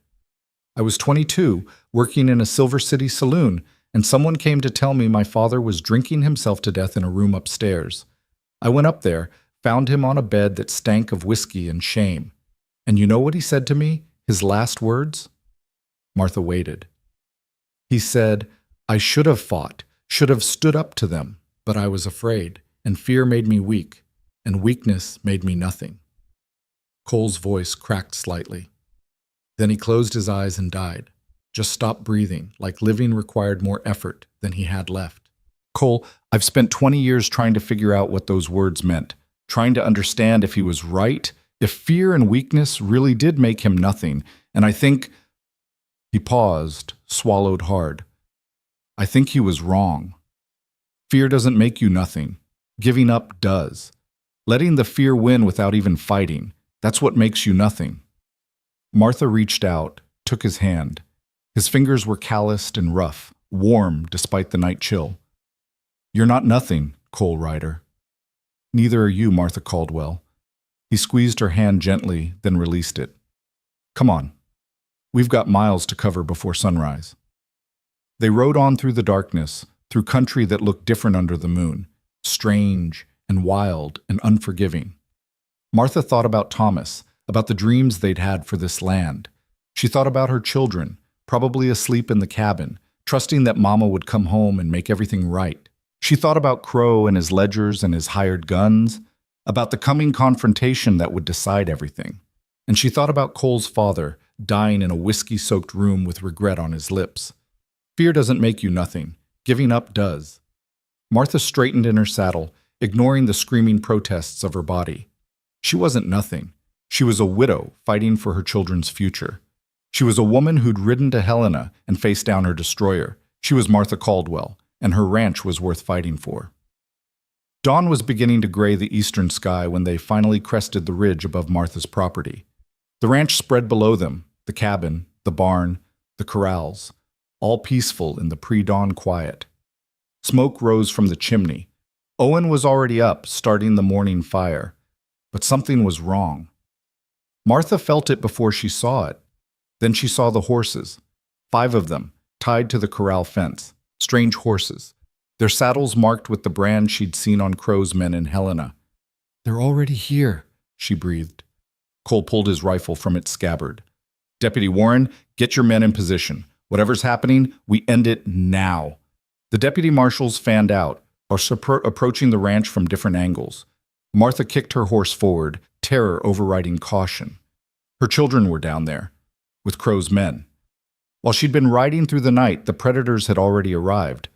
I was 22, working in a Silver City saloon, and someone came to tell me my father was drinking himself to death in a room upstairs. I went up there, found him on a bed that stank of whiskey and shame. And you know what he said to me? His last words? Martha waited. He said, I should have fought, should have stood up to them, but I was afraid, and fear made me weak, and weakness made me nothing. Cole's voice cracked slightly. Then he closed his eyes and died, just stopped breathing, like living required more effort than he had left. Cole, I've spent 20 years trying to figure out what those words meant, trying to understand if he was right, if fear and weakness really did make him nothing, and I think... He paused, swallowed hard. I think he was wrong. Fear doesn't make you nothing. Giving up does. Letting the fear win without even fighting, that's what makes you nothing. Martha reached out, took his hand. His fingers were calloused and rough, warm despite the night chill. You're not nothing, Cole Ryder. Neither are you, Martha Caldwell. He squeezed her hand gently, then released it. Come on. We've got miles to cover before sunrise. They rode on through the darkness, through country that looked different under the moon, strange and wild and unforgiving. Martha thought about Thomas, about the dreams they'd had for this land. She thought about her children, probably asleep in the cabin, trusting that Mama would come home and make everything right. She thought about Crow and his ledgers and his hired guns, about the coming confrontation that would decide everything. And she thought about Cole's father, dying in a whiskey-soaked room with regret on his lips. Fear doesn't make you nothing. Giving up does. Martha straightened in her saddle, ignoring the screaming protests of her body. She wasn't nothing. She was a widow fighting for her children's future. She was a woman who'd ridden to Helena and faced down her destroyer. She was Martha Caldwell, and her ranch was worth fighting for. Dawn was beginning to gray the eastern sky when they finally crested the ridge above Martha's property. The ranch spread below them, the cabin, the barn, the corrals, all peaceful in the pre-dawn quiet. Smoke rose from the chimney. Owen was already up, starting the morning fire. But something was wrong. Martha felt it before she saw it. Then she saw the horses, 5 of them, tied to the corral fence. Strange horses, their saddles marked with the brand she'd seen on Crow's men in Helena. "They're already here," she breathed. Cole pulled his rifle from its scabbard. "Deputy Warren, get your men in position. Whatever's happening, we end it now." The deputy marshals fanned out, approaching the ranch from different angles. Martha kicked her horse forward, terror overriding caution. Her children were down there, with Crow's men. While she'd been riding through the night, the predators had already arrived.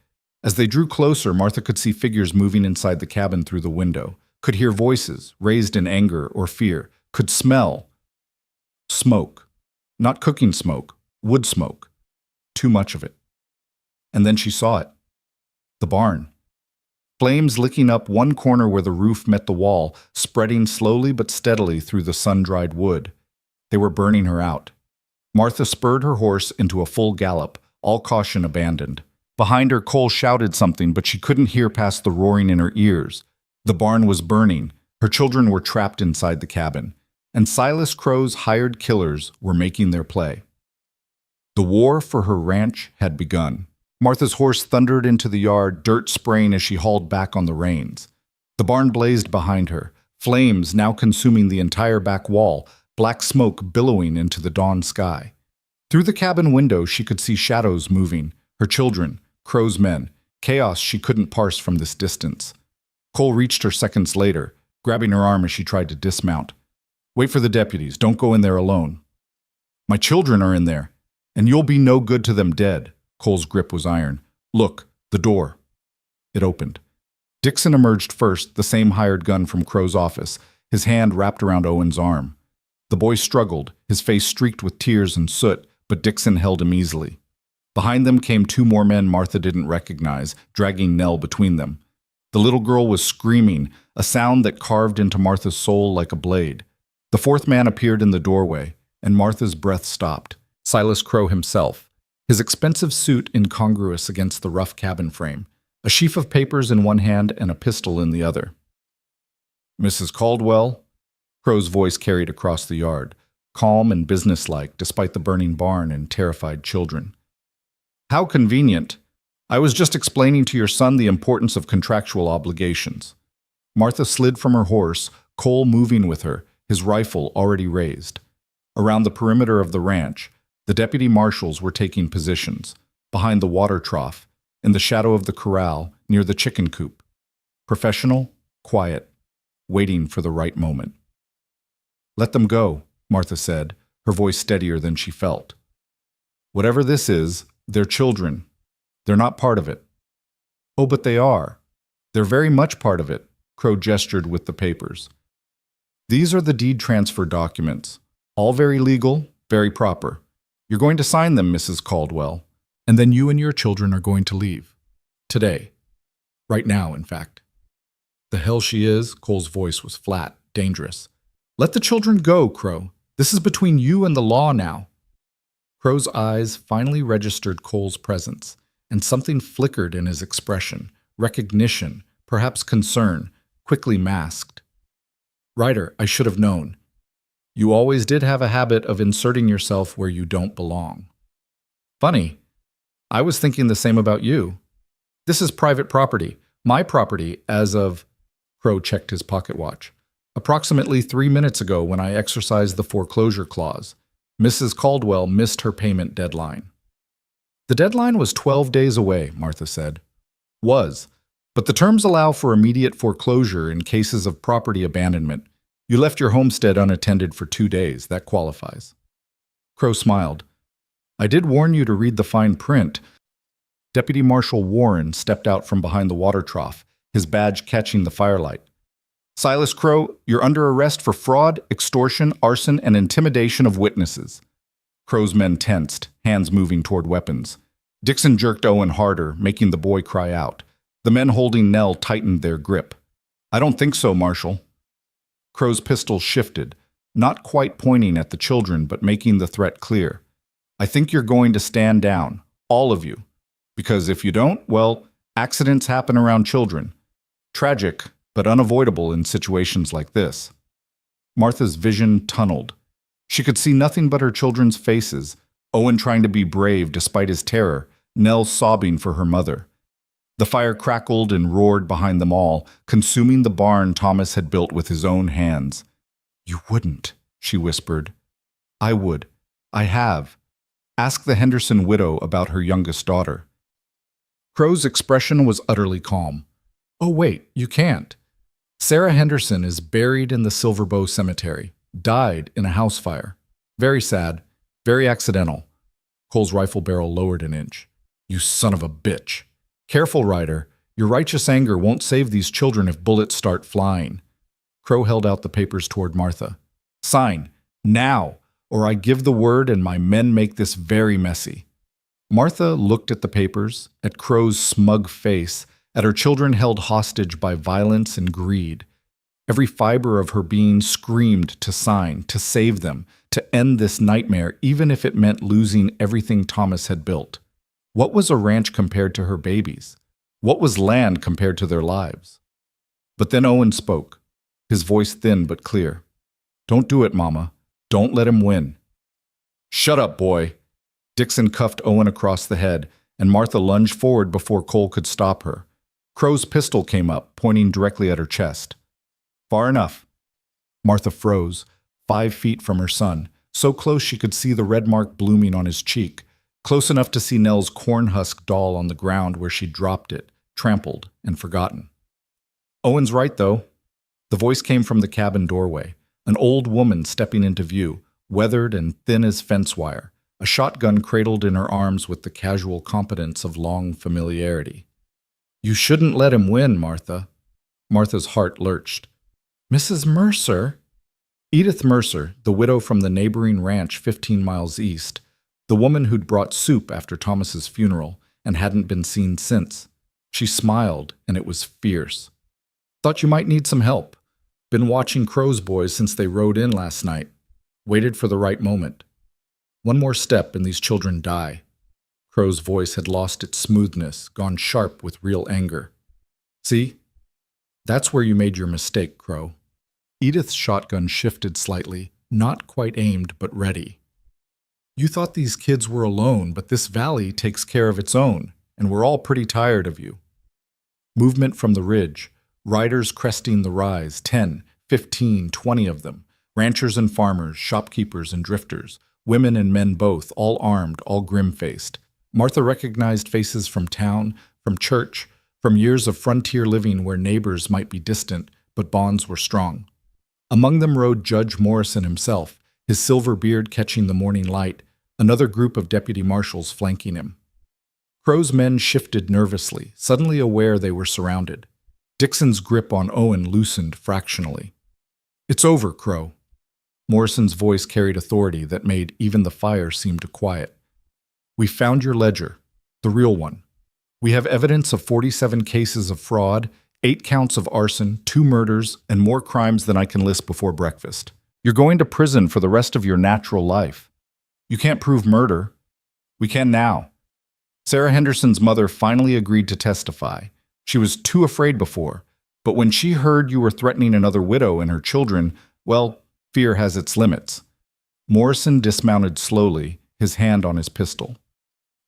As they drew closer, Martha could see figures moving inside the cabin through the window, could hear voices, raised in anger or fear, could smell smoke. Not cooking smoke, wood smoke. Too much of it. And then she saw it. The barn. Flames licking up one corner where the roof met the wall, spreading slowly but steadily through the sun-dried wood. They were burning her out. Martha spurred her horse into a full gallop, all caution abandoned. Behind her, Cole shouted something, but she couldn't hear past the roaring in her ears. The barn was burning. Her children were trapped inside the cabin. And Silas Crow's hired killers were making their play. The war for her ranch had begun. Martha's horse thundered into the yard, dirt spraying as she hauled back on the reins. The barn blazed behind her, flames now consuming the entire back wall, black smoke billowing into the dawn sky. Through the cabin window, she could see shadows moving, her children, Crow's men, chaos she couldn't parse from this distance. Cole reached her seconds later, grabbing her arm as she tried to dismount. "Wait for the deputies. Don't go in there alone." "My children are in there, and you'll be no good to them dead." Cole's grip was iron. "Look, the door." It opened. Dixon emerged first, the same hired gun from Crow's office, his hand wrapped around Owen's arm. The boy struggled, his face streaked with tears and soot, but Dixon held him easily. Behind them came 2 more men Martha didn't recognize, dragging Nell between them. The little girl was screaming, a sound that carved into Martha's soul like a blade. The 4th man appeared in the doorway, and Martha's breath stopped. Silas Crow himself, his expensive suit incongruous against the rough cabin frame, a sheaf of papers in one hand and a pistol in the other. "Mrs. Caldwell?" Crow's voice carried across the yard, calm and businesslike despite the burning barn and terrified children. "How convenient. I was just explaining to your son the importance of contractual obligations." Martha slid from her horse, Cole moving with her, his rifle already raised. Around the perimeter of the ranch, the deputy marshals were taking positions, behind the water trough, in the shadow of the corral, near the chicken coop. Professional, quiet, waiting for the right moment. "Let them go," Martha said, her voice steadier than she felt. "Whatever this is, they're children. They're not part of it." "Oh, but they are. They're very much part of it," Crow gestured with the papers. "These are the deed transfer documents. All very legal, very proper. You're going to sign them, Mrs. Caldwell, and then you and your children are going to leave. Today. Right now, in fact." "The hell she is," Cole's voice was flat, dangerous. "Let the children go, Crow. This is between you and the law now." Crow's eyes finally registered Cole's presence, and something flickered in his expression, recognition, perhaps concern, quickly masked. "Ryder, I should have known. You always did have a habit of inserting yourself where you don't belong." "Funny. I was thinking the same about you. This is private property, my property as of..." Crow checked his pocket watch. "Approximately 3 minutes ago when I exercised the foreclosure clause. Mrs. Caldwell missed her payment deadline." "The deadline was 12 days away," Martha said. "Was. But the terms allow for immediate foreclosure in cases of property abandonment. You left your homestead unattended for 2 days. That qualifies." Crow smiled. "I did warn you to read the fine print." Deputy Marshal Warren stepped out from behind the water trough, his badge catching the firelight. "Silas Crow, you're under arrest for fraud, extortion, arson, and intimidation of witnesses." Crow's men tensed, hands moving toward weapons. Dixon jerked Owen harder, making the boy cry out. The men holding Nell tightened their grip. I don't think so, Marshal. Crow's pistol shifted, not quite pointing at the children, but making the threat clear. I think you're going to stand down, all of you. Because if you don't, well, accidents happen around children. Tragic, but unavoidable in situations like this. Martha's vision tunneled. She could see nothing but her children's faces, Owen trying to be brave despite his terror, Nell sobbing for her mother. The fire crackled and roared behind them all, consuming the barn Thomas had built with his own hands. You wouldn't, she whispered. I would. I have. Ask the Henderson widow about her youngest daughter. Crow's expression was utterly calm. Oh, wait, you can't. Sarah Henderson is buried in the Silver Bow Cemetery, died in a house fire. Very sad, very accidental. Cole's rifle barrel lowered an inch. You son of a bitch. Careful, Ryder. Your righteous anger won't save these children if bullets start flying. Crow held out the papers toward Martha. Sign, now, or I give the word and my men make this very messy. Martha looked at the papers, at Crow's smug face, at her children held hostage by violence and greed. Every fiber of her being screamed to sign, to save them, to end this nightmare, even if it meant losing everything Thomas had built. What was a ranch compared to her babies? What was land compared to their lives? But then Owen spoke, his voice thin but clear. Don't do it, Mama. Don't let him win. Shut up, boy. Dixon cuffed Owen across the head, and Martha lunged forward before Cole could stop her. Crow's pistol came up, pointing directly at her chest. Far enough. Martha froze, 5 feet from her son, so close she could see the red mark blooming on his cheek, close enough to see Nell's corn-husk doll on the ground where she'd dropped it, trampled and forgotten. Owen's right, though. The voice came from the cabin doorway, an old woman stepping into view, weathered and thin as fence wire, a shotgun cradled in her arms with the casual competence of long familiarity. You shouldn't let him win, Martha. Martha's heart lurched. Mrs. Mercer? Edith Mercer, the widow from the neighboring ranch 15 miles east, the woman who'd brought soup after Thomas's funeral and hadn't been seen since. She smiled, and it was fierce. Thought you might need some help. Been watching Crow's boys since they rode in last night. Waited for the right moment. One more step and these children die. Crow's voice had lost its smoothness, gone sharp with real anger. See? That's where you made your mistake, Crow. Edith's shotgun shifted slightly, not quite aimed but ready. You thought these kids were alone, but this valley takes care of its own, and we're all pretty tired of you. Movement from the ridge, riders cresting the rise, 10, 15, 20 of them, ranchers and farmers, shopkeepers and drifters, women and men both, all armed, all grim-faced. Martha recognized faces from town, from church, from years of frontier living where neighbors might be distant, but bonds were strong. Among them rode Judge Morrison himself, his silver beard catching the morning light, another group of deputy marshals flanking him. Crow's men shifted nervously, suddenly aware they were surrounded. Dixon's grip on Owen loosened fractionally. It's over, Crow. Morrison's voice carried authority that made even the fire seem to quiet. We found your ledger, the real one. We have evidence of 47 cases of fraud, 8 counts of arson, 2 murders, and more crimes than I can list before breakfast. You're going to prison for the rest of your natural life. You can't prove murder. We can now. Sarah Henderson's mother finally agreed to testify. She was too afraid before, but when she heard you were threatening another widow and her children, well, fear has its limits. Morrison dismounted slowly, his hand on his pistol.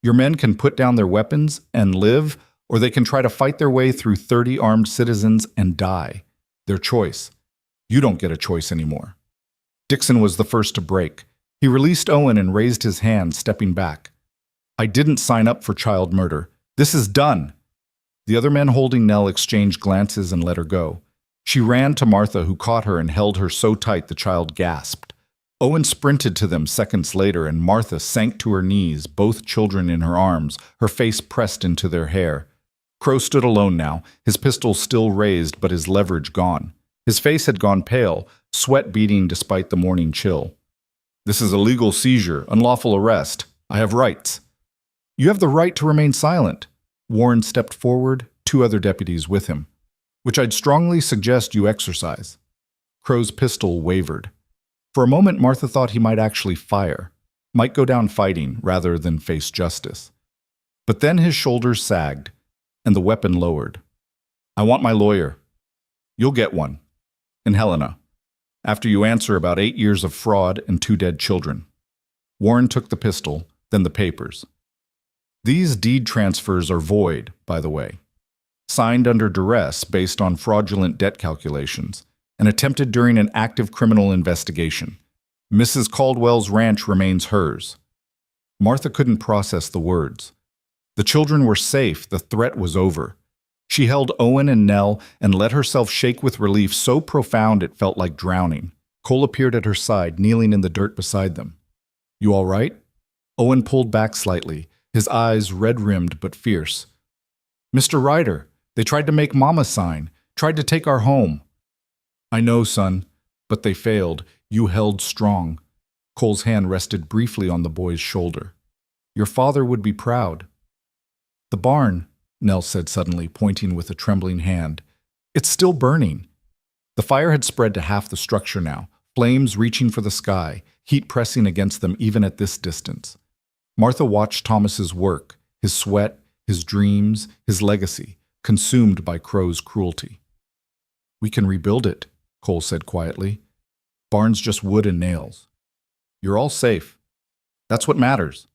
Your men can put down their weapons and live, or they can try to fight their way through 30 armed citizens and die. Their choice. You don't get a choice anymore. Dixon was the first to break. He released Owen and raised his hand, stepping back. I didn't sign up for child murder. This is done. The other men holding Nell exchanged glances and let her go. She ran to Martha, who caught her and held her so tight the child gasped. Owen sprinted to them seconds later, and Martha sank to her knees, both children in her arms, her face pressed into their hair. Crow stood alone now, his pistol still raised but his leverage gone. His face had gone pale, sweat beading despite the morning chill. This is a legal seizure, unlawful arrest. I have rights. You have the right to remain silent. Warren stepped forward, 2 other deputies with him. which I'd strongly suggest you exercise. Crow's pistol wavered. For a moment, Martha thought he might actually fire, might go down fighting rather than face justice. But then his shoulders sagged, and the weapon lowered. I want my lawyer. You'll get one. And Helena, after you answer about 8 years of fraud and 2 dead children. Warren took the pistol, then the papers. These deed transfers are void, by the way. Signed under duress based on fraudulent debt calculations, and attempted during an active criminal investigation. Mrs. Caldwell's ranch remains hers. Martha couldn't process the words. The children were safe, the threat was over. She held Owen and Nell and let herself shake with relief so profound it felt like drowning. Cole appeared at her side, kneeling in the dirt beside them. You all right? Owen pulled back slightly, his eyes red-rimmed but fierce. Mr. Ryder, they tried to make Mama sign, tried to take our home. I know, son, but they failed. You held strong. Cole's hand rested briefly on the boy's shoulder. Your father would be proud. The barn, Nell said suddenly, pointing with a trembling hand. It's still burning. The fire had spread to half the structure now, flames reaching for the sky, heat pressing against them even at this distance. Martha watched Thomas's work, his sweat, his dreams, his legacy, consumed by Crow's cruelty. We can rebuild it, Cole said quietly. Barn's just wood and nails. You're all safe. That's what matters.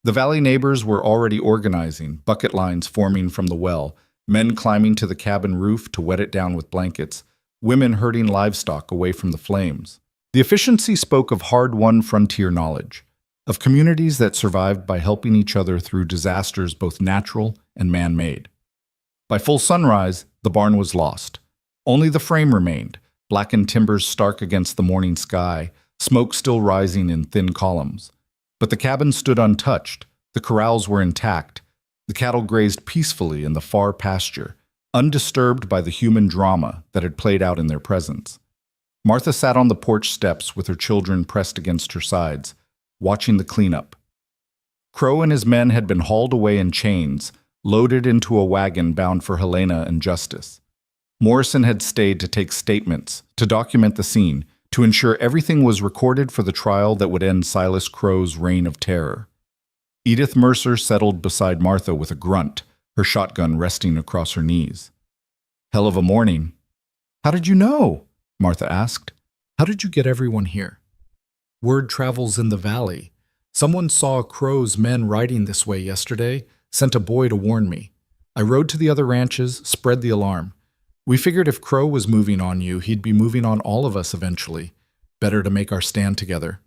The valley neighbors were already organizing, bucket lines forming from the well, men climbing to the cabin roof to wet it down with blankets, women herding livestock away from the flames. The efficiency spoke of hard-won frontier knowledge, of communities that survived by helping each other through disasters both natural and man-made. By full sunrise, the barn was lost. Only the frame remained, blackened timbers stark against the morning sky, smoke still rising in thin columns. But the cabin stood untouched, the corrals were intact, the cattle grazed peacefully in the far pasture, undisturbed by the human drama that had played out in their presence. Martha sat on the porch steps with her children pressed against her sides, watching the cleanup. Crow and his men had been hauled away in chains, loaded into a wagon bound for Helena and justice. Morrison had stayed to take statements, to document the scene, to ensure everything was recorded for the trial that would end Silas Crow's reign of terror. Edith Mercer settled beside Martha with a grunt, her shotgun resting across her knees. Hell of a morning. How did you know? Martha asked. How did you get everyone here? Word travels in the valley. Someone saw Crow's men riding this way yesterday, sent a boy to warn me. I rode to the other ranches, spread the alarm. We figured if Crow was moving on you, he'd be moving on all of us eventually. Better to make our stand together.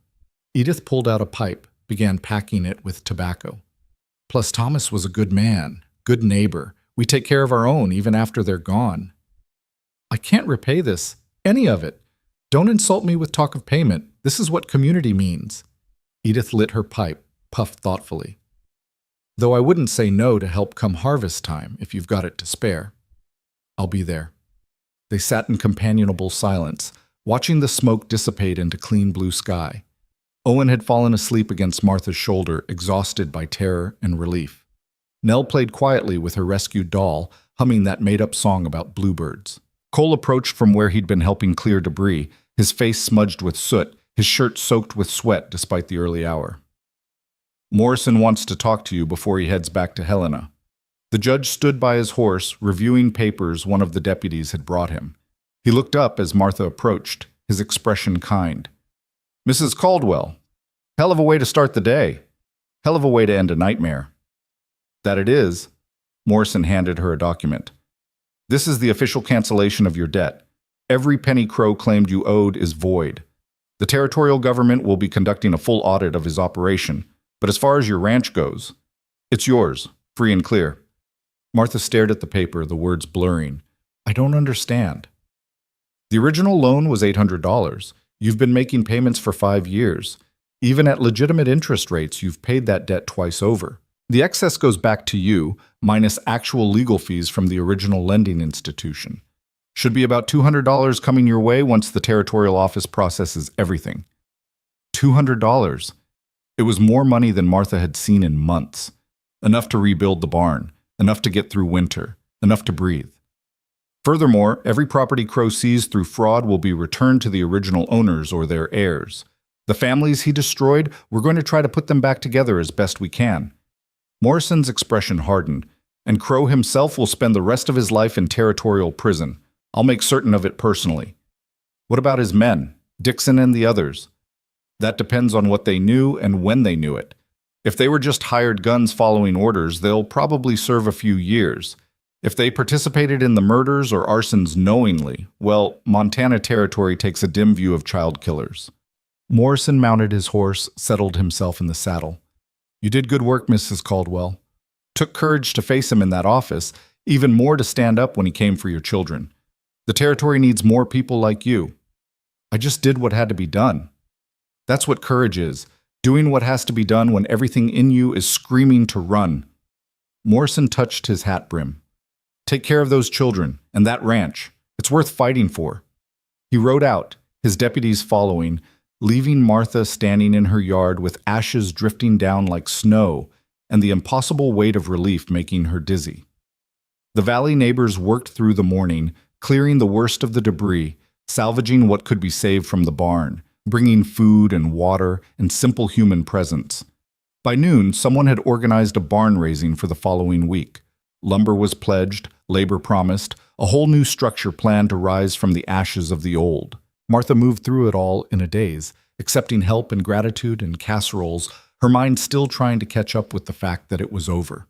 Edith pulled out a pipe, began packing it with tobacco. Plus Thomas was a good man, good neighbor. We take care of our own even after they're gone. I can't repay this, any of it. Don't insult me with talk of payment. This is what community means. Edith lit her pipe, puffed thoughtfully. Though I wouldn't say no to help come harvest time if you've got it to spare. I'll be there. They sat in companionable silence, watching the smoke dissipate into clean blue sky. Owen had fallen asleep against Martha's shoulder, exhausted by terror and relief. Nell played quietly with her rescued doll, humming that made-up song about bluebirds. Cole approached from where he'd been helping clear debris, his face smudged with soot, his shirt soaked with sweat despite the early hour. Morrison wants to talk to you before he heads back to Helena. The judge stood by his horse, reviewing papers one of the deputies had brought him. He looked up as Martha approached, his expression kind. Mrs. Caldwell, hell of a way to start the day. Hell of a way to end a nightmare. That it is. Morrison handed her a document. This is the official cancellation of your debt. Every penny Crow claimed you owed is void. The territorial government will be conducting a full audit of his operation, but as far as your ranch goes, it's yours, free and clear. Martha stared at the paper, the words blurring. I don't understand. The original loan was $800. You've been making payments for 5 years. Even at legitimate interest rates, you've paid that debt twice over. The excess goes back to you, minus actual legal fees from the original lending institution. Should be about $200 coming your way once the territorial office processes everything. $200. It was more money than Martha had seen in months. Enough to rebuild the barn. Enough to get through winter. Enough to breathe. Furthermore, every property Crow seized through fraud will be returned to the original owners or their heirs. The families he destroyed, we're going to try to put them back together as best we can. Morrison's expression hardened, and Crow himself will spend the rest of his life in territorial prison. I'll make certain of it personally. What about his men, Dixon and the others? That depends on what they knew and when they knew it. If they were just hired guns following orders, they'll probably serve a few years. If they participated in the murders or arsons knowingly, well, Montana Territory takes a dim view of child killers. Morrison mounted his horse, settled himself in the saddle. You did good work, Mrs. Caldwell. Took courage to face him in that office, even more to stand up when he came for your children. The territory needs more people like you. I just did what had to be done. That's what courage is, doing what has to be done when everything in you is screaming to run. Morrison touched his hat brim. Take care of those children and that ranch. It's worth fighting for. He rode out, his deputies following, leaving Martha standing in her yard with ashes drifting down like snow and the impossible weight of relief making her dizzy. The valley neighbors worked through the morning, clearing the worst of the debris, salvaging what could be saved from the barn, bringing food and water and simple human presence. By noon, someone had organized a barn raising for the following week. Lumber was pledged, labor promised, a whole new structure planned to rise from the ashes of the old. Martha moved through it all in a daze, accepting help and gratitude and casseroles, her mind still trying to catch up with the fact that it was over.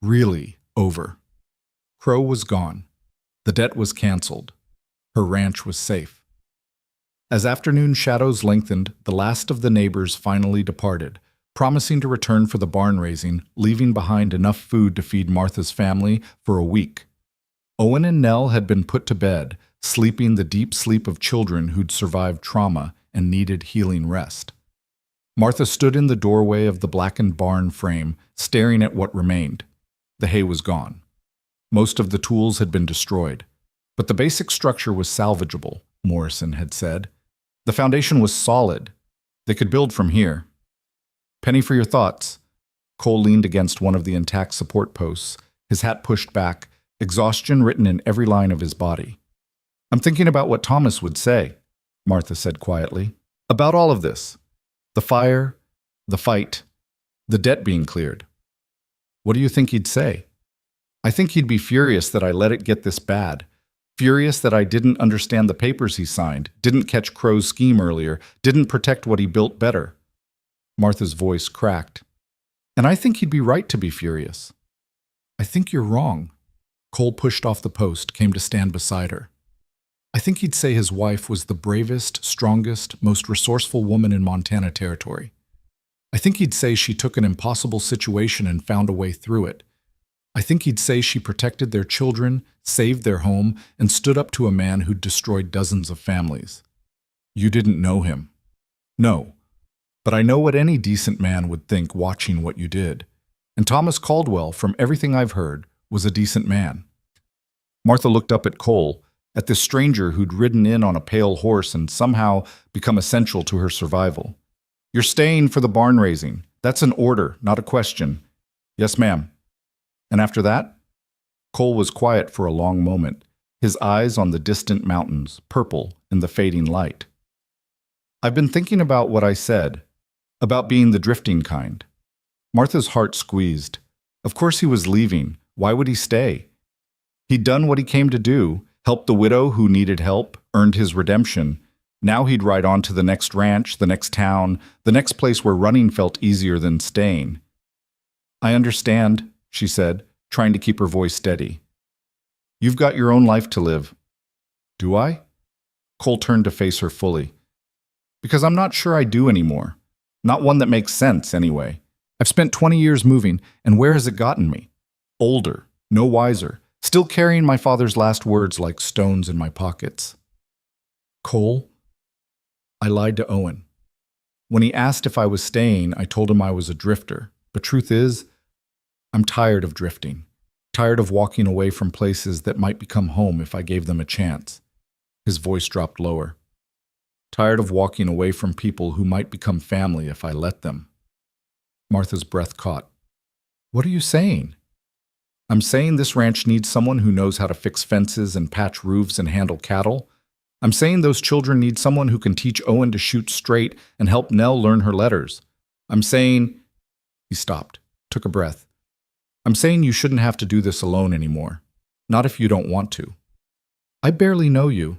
Really over. Crow was gone. The debt was canceled. Her ranch was safe. As afternoon shadows lengthened, the last of the neighbors finally departed, promising to return for the barn raising, leaving behind enough food to feed Martha's family for a week. Owen and Nell had been put to bed, sleeping the deep sleep of children who'd survived trauma and needed healing rest. Martha stood in the doorway of the blackened barn frame, staring at what remained. The hay was gone. Most of the tools had been destroyed, but the basic structure was salvageable, Morrison had said. The foundation was solid. They could build from here. Penny for your thoughts. Cole leaned against one of the intact support posts, his hat pushed back, exhaustion written in every line of his body. I'm thinking about what Thomas would say, Martha said quietly. About all of this. The fire, the fight, the debt being cleared. What do you think he'd say? I think he'd be furious that I let it get this bad. Furious that I didn't understand the papers he signed, didn't catch Crow's scheme earlier, didn't protect what he built better. Martha's voice cracked. And I think he'd be right to be furious. I think you're wrong. Cole pushed off the post, came to stand beside her. I think he'd say his wife was the bravest, strongest, most resourceful woman in Montana Territory. I think he'd say she took an impossible situation and found a way through it. I think he'd say she protected their children, saved their home, and stood up to a man who'd destroyed dozens of families. You didn't know him. No. But I know what any decent man would think watching what you did. And Thomas Caldwell, from everything I've heard, was a decent man. Martha looked up at Cole, at this stranger who'd ridden in on a pale horse and somehow become essential to her survival. You're staying for the barn raising. That's an order, not a question. Yes, ma'am. And after that? Cole was quiet for a long moment, his eyes on the distant mountains, purple in the fading light. I've been thinking about what I said, about being the drifting kind. Martha's heart squeezed. Of course he was leaving. Why would he stay? He'd done what he came to do, helped the widow who needed help, earned his redemption. Now he'd ride on to the next ranch, the next town, the next place where running felt easier than staying. I understand, she said, trying to keep her voice steady. You've got your own life to live. Do I? Cole turned to face her fully. Because I'm not sure I do anymore. Not one that makes sense, anyway. I've spent 20 years moving, and where has it gotten me? Older, no wiser, still carrying my father's last words like stones in my pockets. Cole? I lied to Owen. When he asked if I was staying, I told him I was a drifter. But truth is, I'm tired of drifting. Tired of walking away from places that might become home if I gave them a chance. His voice dropped lower. Tired of walking away from people who might become family if I let them. Martha's breath caught. What are you saying? I'm saying this ranch needs someone who knows how to fix fences and patch roofs and handle cattle. I'm saying those children need someone who can teach Owen to shoot straight and help Nell learn her letters. I'm saying... He stopped, took a breath. I'm saying you shouldn't have to do this alone anymore. Not if you don't want to. I barely know you.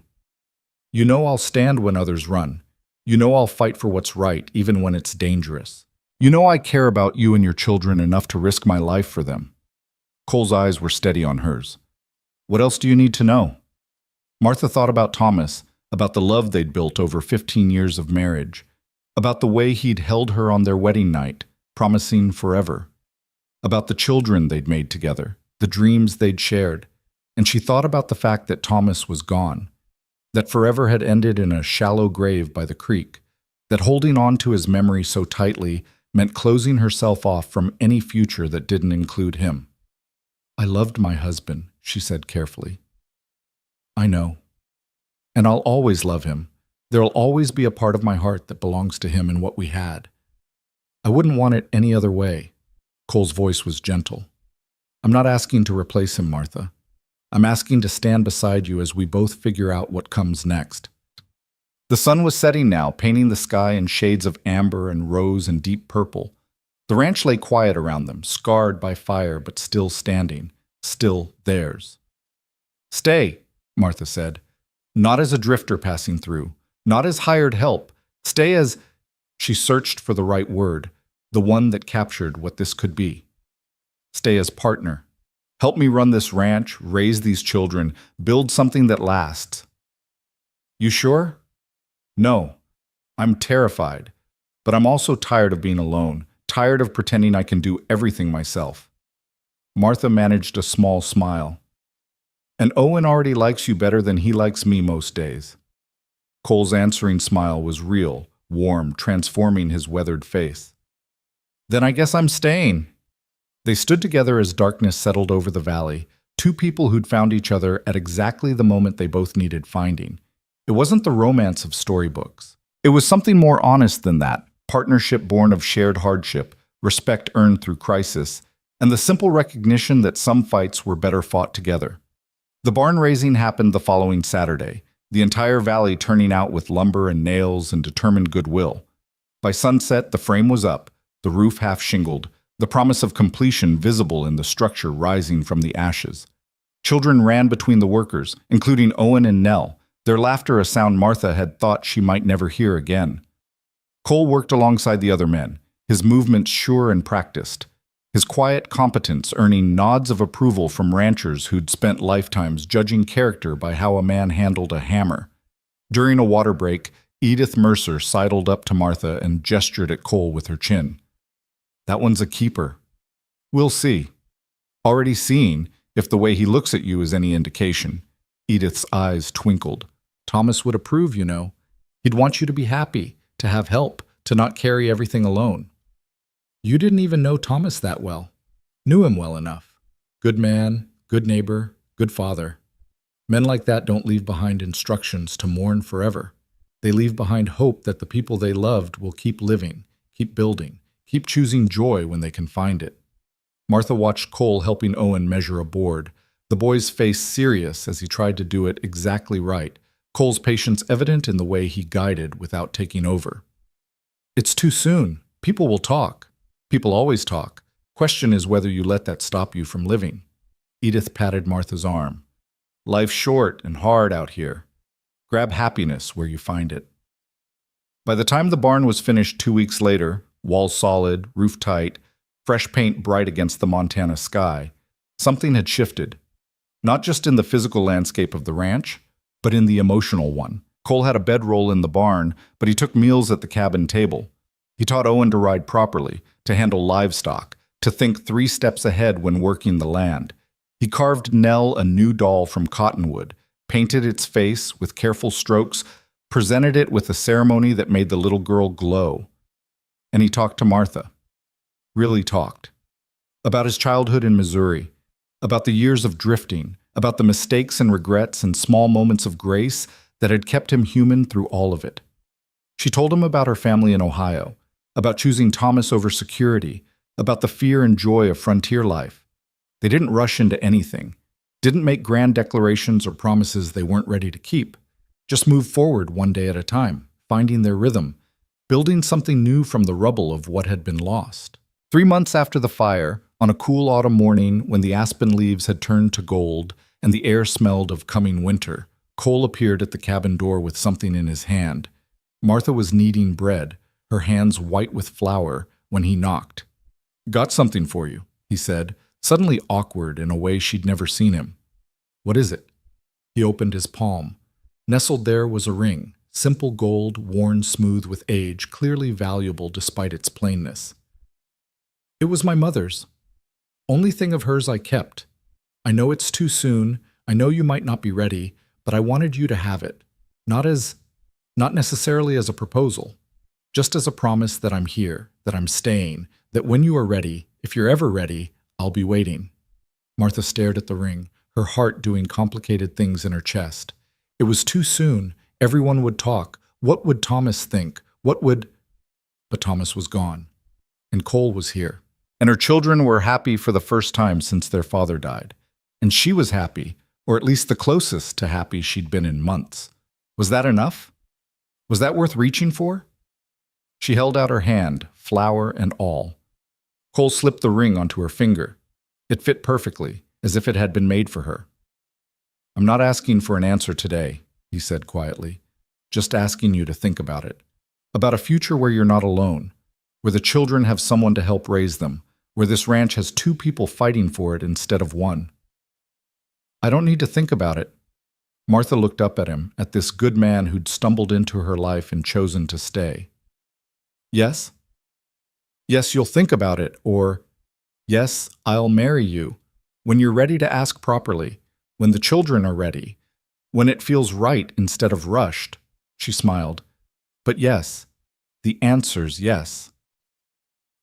You know I'll stand when others run. You know I'll fight for what's right, even when it's dangerous. You know I care about you and your children enough to risk my life for them. Cole's eyes were steady on hers. What else do you need to know? Martha thought about Thomas, about the love they'd built over 15 years of marriage, about the way he'd held her on their wedding night, promising forever, about the children they'd made together, the dreams they'd shared, and she thought about the fact that Thomas was gone, that forever had ended in a shallow grave by the creek, that holding on to his memory so tightly meant closing herself off from any future that didn't include him. I loved my husband, she said carefully. I know. And I'll always love him. There'll always be a part of my heart that belongs to him and what we had. I wouldn't want it any other way. Cole's voice was gentle. I'm not asking to replace him, Martha. I'm asking to stand beside you as we both figure out what comes next. The sun was setting now, painting the sky in shades of amber and rose and deep purple. The ranch lay quiet around them, scarred by fire but still standing, still theirs. Stay, Martha said. Not as a drifter passing through, not as hired help. Stay as... She searched for the right word, the one that captured what this could be. Stay as partner. Help me run this ranch, raise these children, build something that lasts. You sure? No. I'm terrified. But I'm also tired of being alone, tired of pretending I can do everything myself. Martha managed a small smile. And Owen already likes you better than he likes me most days. Cole's answering smile was real, warm, transforming his weathered face. Then I guess I'm staying. They stood together as darkness settled over the valley, two people who'd found each other at exactly the moment they both needed finding. It wasn't the romance of storybooks. It was something more honest than that, partnership born of shared hardship, respect earned through crisis, and the simple recognition that some fights were better fought together. The barn raising happened the following Saturday, the entire valley turning out with lumber and nails and determined goodwill. By sunset, the frame was up, the roof half shingled, the promise of completion visible in the structure rising from the ashes. Children ran between the workers, including Owen and Nell, their laughter a sound Martha had thought she might never hear again. Cole worked alongside the other men, his movements sure and practiced, his quiet competence earning nods of approval from ranchers who'd spent lifetimes judging character by how a man handled a hammer. During a water break, Edith Mercer sidled up to Martha and gestured at Cole with her chin. That one's a keeper. We'll see. Already seeing, if the way he looks at you is any indication. Edith's eyes twinkled. Thomas would approve, you know. He'd want you to be happy, to have help, to not carry everything alone. You didn't even know Thomas that well. Knew him well enough. Good man, good neighbor, good father. Men like that don't leave behind instructions to mourn forever. They leave behind hope that the people they loved will keep living, keep building, keep choosing joy when they can find it. Martha watched Cole helping Owen measure a board, the boy's face serious as he tried to do it exactly right, Cole's patience evident in the way he guided without taking over. It's too soon. People will talk. People always talk. Question is whether you let that stop you from living. Edith patted Martha's arm. Life's short and hard out here. Grab happiness where you find it. By the time the barn was finished 2 weeks later, walls solid, roof tight, fresh paint bright against the Montana sky, something had shifted. Not just in the physical landscape of the ranch, but in the emotional one. Cole had a bedroll in the barn, but he took meals at the cabin table. He taught Owen to ride properly, to handle livestock, to think 3 steps ahead when working the land. He carved Nell a new doll from cottonwood, painted its face with careful strokes, presented it with a ceremony that made the little girl glow. And he talked to Martha. Really talked. About his childhood in Missouri, about the years of drifting, about the mistakes and regrets and small moments of grace that had kept him human through all of it. She told him about her family in Ohio, about choosing Thomas over security, about the fear and joy of frontier life. They didn't rush into anything, didn't make grand declarations or promises they weren't ready to keep. Just moved forward one day at a time, finding their rhythm, building something new from the rubble of what had been lost. 3 months after the fire, on a cool autumn morning when the aspen leaves had turned to gold and the air smelled of coming winter, Cole appeared at the cabin door with something in his hand. Martha was kneading bread, her hands white with flour, when he knocked. "Got something for you," he said, suddenly awkward in a way she'd never seen him. "What is it?" He opened his palm. Nestled there was a ring, simple gold, worn smooth with age, clearly valuable despite its plainness. "It was my mother's. Only thing of hers I kept. I know it's too soon, I know you might not be ready, but I wanted you to have it. Not necessarily as a proposal, just as a promise that I'm here, that I'm staying, that when you are ready, if you're ever ready, I'll be waiting." Martha stared at the ring, her heart doing complicated things in her chest. It was too soon. Everyone would talk. What would Thomas think? But Thomas was gone. And Cole was here. And her children were happy for the first time since their father died. And she was happy, or at least the closest to happy she'd been in months. Was that enough? Was that worth reaching for? She held out her hand, flower and all. Cole slipped the ring onto her finger. It fit perfectly, as if it had been made for her. "I'm not asking for an answer today," he said quietly. "Just asking you to think about it. About a future where you're not alone, where the children have someone to help raise them, where this ranch has 2 people fighting for it instead of 1. "I don't need to think about it." Martha looked up at him, at this good man who'd stumbled into her life and chosen to stay. "Yes? Yes, you'll think about it, or, yes, I'll marry you, when you're ready to ask properly, when the children are ready, when it feels right instead of rushed." She smiled. "But yes, the answer's yes."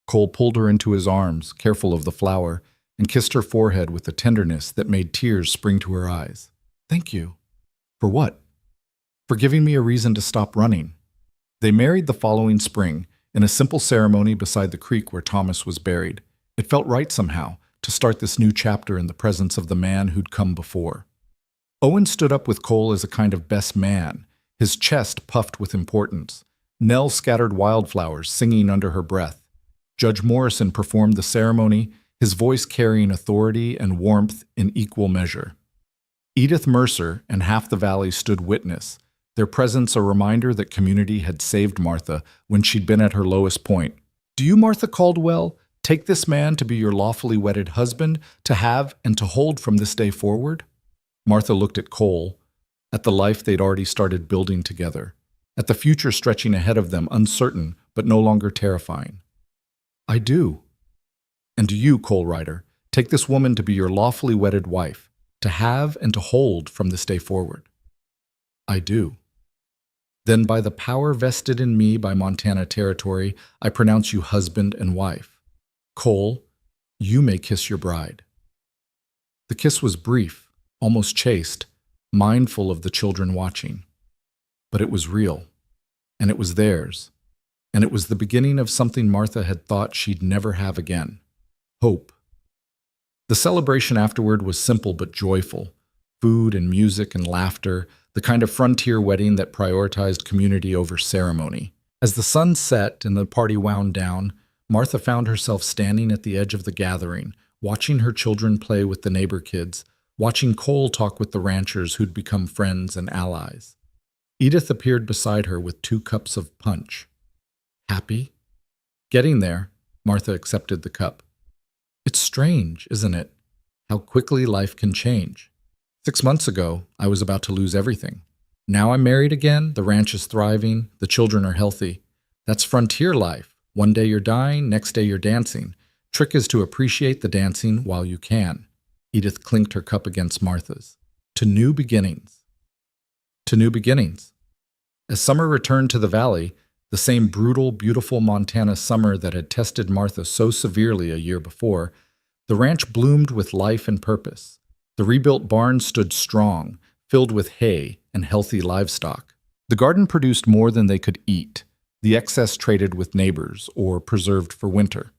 Cole pulled her into his arms, careful of the flower, and kissed her forehead with a tenderness that made tears spring to her eyes. "Thank you." "For what?" "For giving me a reason to stop running." They married the following spring, in a simple ceremony beside the creek where Thomas was buried. It felt right somehow, to start this new chapter in the presence of the man who'd come before. Owen stood up with Cole as a kind of best man, his chest puffed with importance. Nell scattered wildflowers, singing under her breath. Judge Morrison performed the ceremony, his voice carrying authority and warmth in equal measure. Edith Mercer and half the valley stood witness, their presence a reminder that community had saved Martha when she'd been at her lowest point. "Do you, Martha Caldwell, take this man to be your lawfully wedded husband, to have and to hold from this day forward?" Martha looked at Cole, at the life they'd already started building together, at the future stretching ahead of them, uncertain but no longer terrifying. "I do." "And do you, Cole Ryder, take this woman to be your lawfully wedded wife, to have and to hold from this day forward?" "I do." "Then by the power vested in me by Montana Territory, I pronounce you husband and wife. Cole, you may kiss your bride." The kiss was brief, almost chaste, mindful of the children watching. But it was real, and it was theirs, and it was the beginning of something Martha had thought she'd never have again: hope. The celebration afterward was simple but joyful: food and music and laughter, the kind of frontier wedding that prioritized community over ceremony. As the sun set and the party wound down, Martha found herself standing at the edge of the gathering, watching her children play with the neighbor kids, watching Cole talk with the ranchers who'd become friends and allies. Edith appeared beside her with 2 cups of punch. "Happy?" "Getting there." Martha accepted the cup. "It's strange, isn't it, how quickly life can change. 6 months ago, I was about to lose everything. Now I'm married again, the ranch is thriving, the children are healthy. That's frontier life. One day you're dying, next day you're dancing. Trick is to appreciate the dancing while you can." Edith clinked her cup against Martha's. "To new beginnings." To new beginnings. As summer returned to the valley, the same brutal, beautiful Montana summer that had tested Martha so severely a year before, the ranch bloomed with life and purpose. The rebuilt barn stood strong, filled with hay and healthy livestock. The garden produced more than they could eat, the excess traded with neighbors or preserved for winter.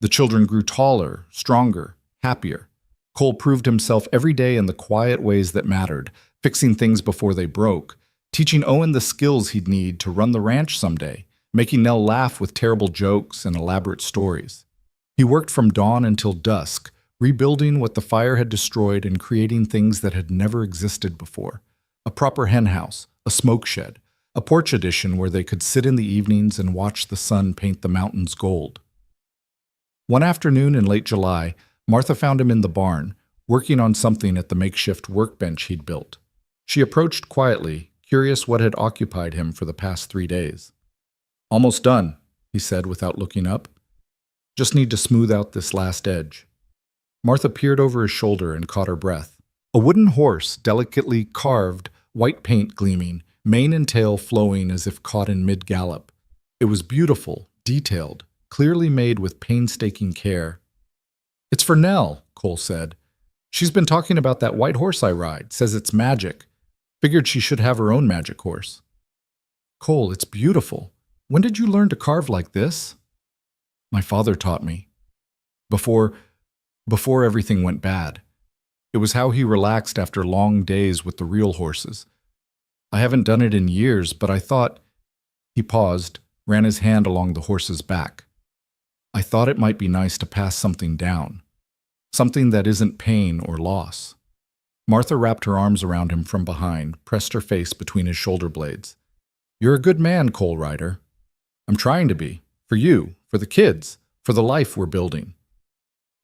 The children grew taller, stronger, happier. Cole proved himself every day in the quiet ways that mattered, fixing things before they broke, teaching Owen the skills he'd need to run the ranch someday, making Nell laugh with terrible jokes and elaborate stories. He worked from dawn until dusk, rebuilding what the fire had destroyed and creating things that had never existed before. A proper henhouse, a smoke shed, a porch addition where they could sit in the evenings and watch the sun paint the mountains gold. One afternoon in late July, Martha found him in the barn, working on something at the makeshift workbench he'd built. She approached quietly, curious what had occupied him for the past 3 days. "Almost done," he said without looking up. "Just need to smooth out this last edge." Martha peered over his shoulder and caught her breath. A wooden horse, delicately carved, white paint gleaming, mane and tail flowing as if caught in mid-gallop. It was beautiful, detailed, clearly made with painstaking care. "It's for Nell," Cole said. "She's been talking about that white horse I ride, says it's magic. Figured she should have her own magic horse." "Cole, it's beautiful. When did you learn to carve like this?" "My father taught me. Before everything went bad. It was how he relaxed after long days with the real horses. I haven't done it in years, but I thought—" He paused, ran his hand along the horse's back. "I thought it might be nice to pass something down. Something that isn't pain or loss." Martha wrapped her arms around him from behind, pressed her face between his shoulder blades. "You're a good man, Cole Ryder. I'm trying to be. For you, for the kids, for the life we're building."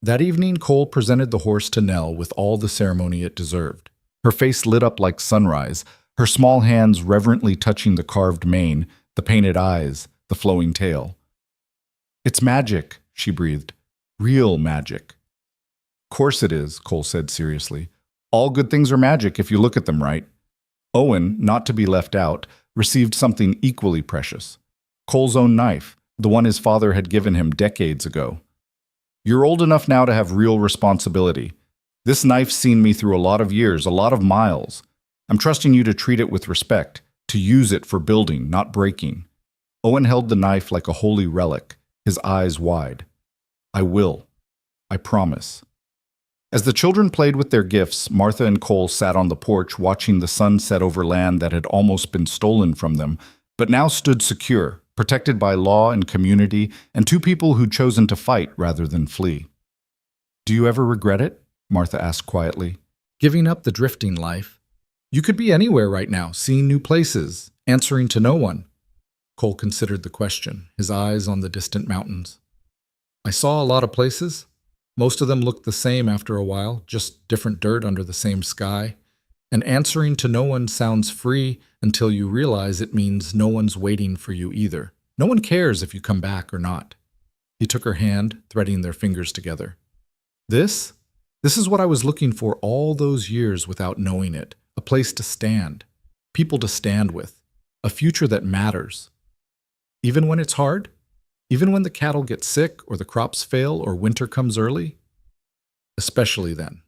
That evening, Cole presented the horse to Nell with all the ceremony it deserved. Her face lit up like sunrise, her small hands reverently touching the carved mane, the painted eyes, the flowing tail. "It's magic," she breathed. "Real magic." "Course it is," Cole said seriously. "All good things are magic if you look at them right." Owen, not to be left out, received something equally precious. Cole's own knife, the one his father had given him decades ago. "You're old enough now to have real responsibility. This knife's seen me through a lot of years, a lot of miles. I'm trusting you to treat it with respect, to use it for building, not breaking." Owen held the knife like a holy relic, his eyes wide. "I will. I promise." As the children played with their gifts, Martha and Cole sat on the porch watching the sun set over land that had almost been stolen from them, but now stood secure, protected by law and community, and 2 people who'd chosen to fight rather than flee. "Do you ever regret it?" Martha asked quietly. "Giving up the drifting life? You could be anywhere right now, seeing new places, answering to no one." Cole considered the question, his eyes on the distant mountains. "I saw a lot of places. Most of them looked the same after a while, just different dirt under the same sky. And answering to no one sounds free until you realize it means no one's waiting for you either. No one cares if you come back or not." He took her hand, threading their fingers together. This is what I was looking for all those years without knowing it. A place to stand, people to stand with, a future that matters. Even when it's hard? Even when the cattle get sick or the crops fail or winter comes early? Especially then.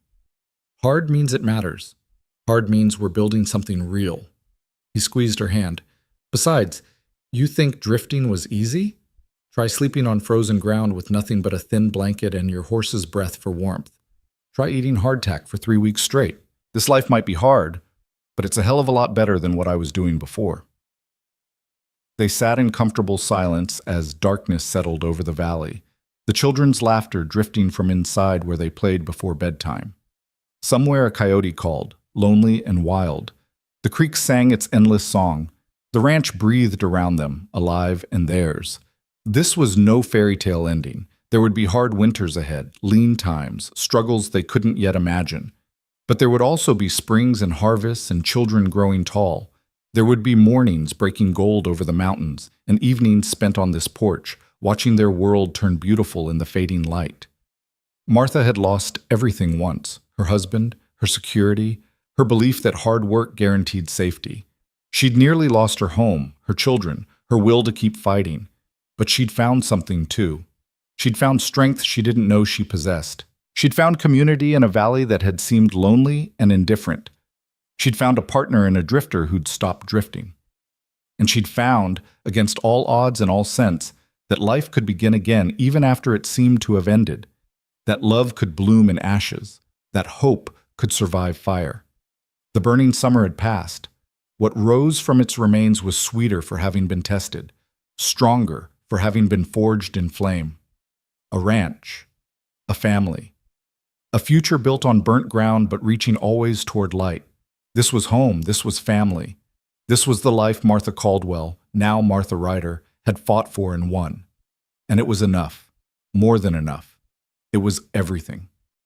Hard means it matters. Hard means we're building something real. He squeezed her hand. "Besides, you think drifting was easy? Try sleeping on frozen ground with nothing but a thin blanket and your horse's breath for warmth. Try eating hardtack for 3 weeks straight. This life might be hard, but it's a hell of a lot better than what I was doing before." They sat in comfortable silence as darkness settled over the valley, the children's laughter drifting from inside where they played before bedtime. Somewhere a coyote called, lonely and wild. The creek sang its endless song. The ranch breathed around them, alive and theirs. This was no fairy tale ending. There would be hard winters ahead, lean times, struggles they couldn't yet imagine. But there would also be springs and harvests and children growing tall. There would be mornings breaking gold over the mountains, and evenings spent on this porch, watching their world turn beautiful in the fading light. Martha had lost everything once: her husband, her security, her belief that hard work guaranteed safety. She'd nearly lost her home, her children, her will to keep fighting. But she'd found something too. She'd found strength she didn't know she possessed. She'd found community in a valley that had seemed lonely and indifferent. She'd found a partner in a drifter who'd stopped drifting. And she'd found, against all odds and all sense, that life could begin again even after it seemed to have ended. That love could bloom in ashes. that hope could survive fire. The burning summer had passed. What rose from its remains was sweeter for having been tested, stronger for having been forged in flame. A ranch, a family, a future built on burnt ground but reaching always toward light. This was home, this was family. This was the life Martha Caldwell, now Martha Ryder, had fought for and won. And it was enough, more than enough. It was everything.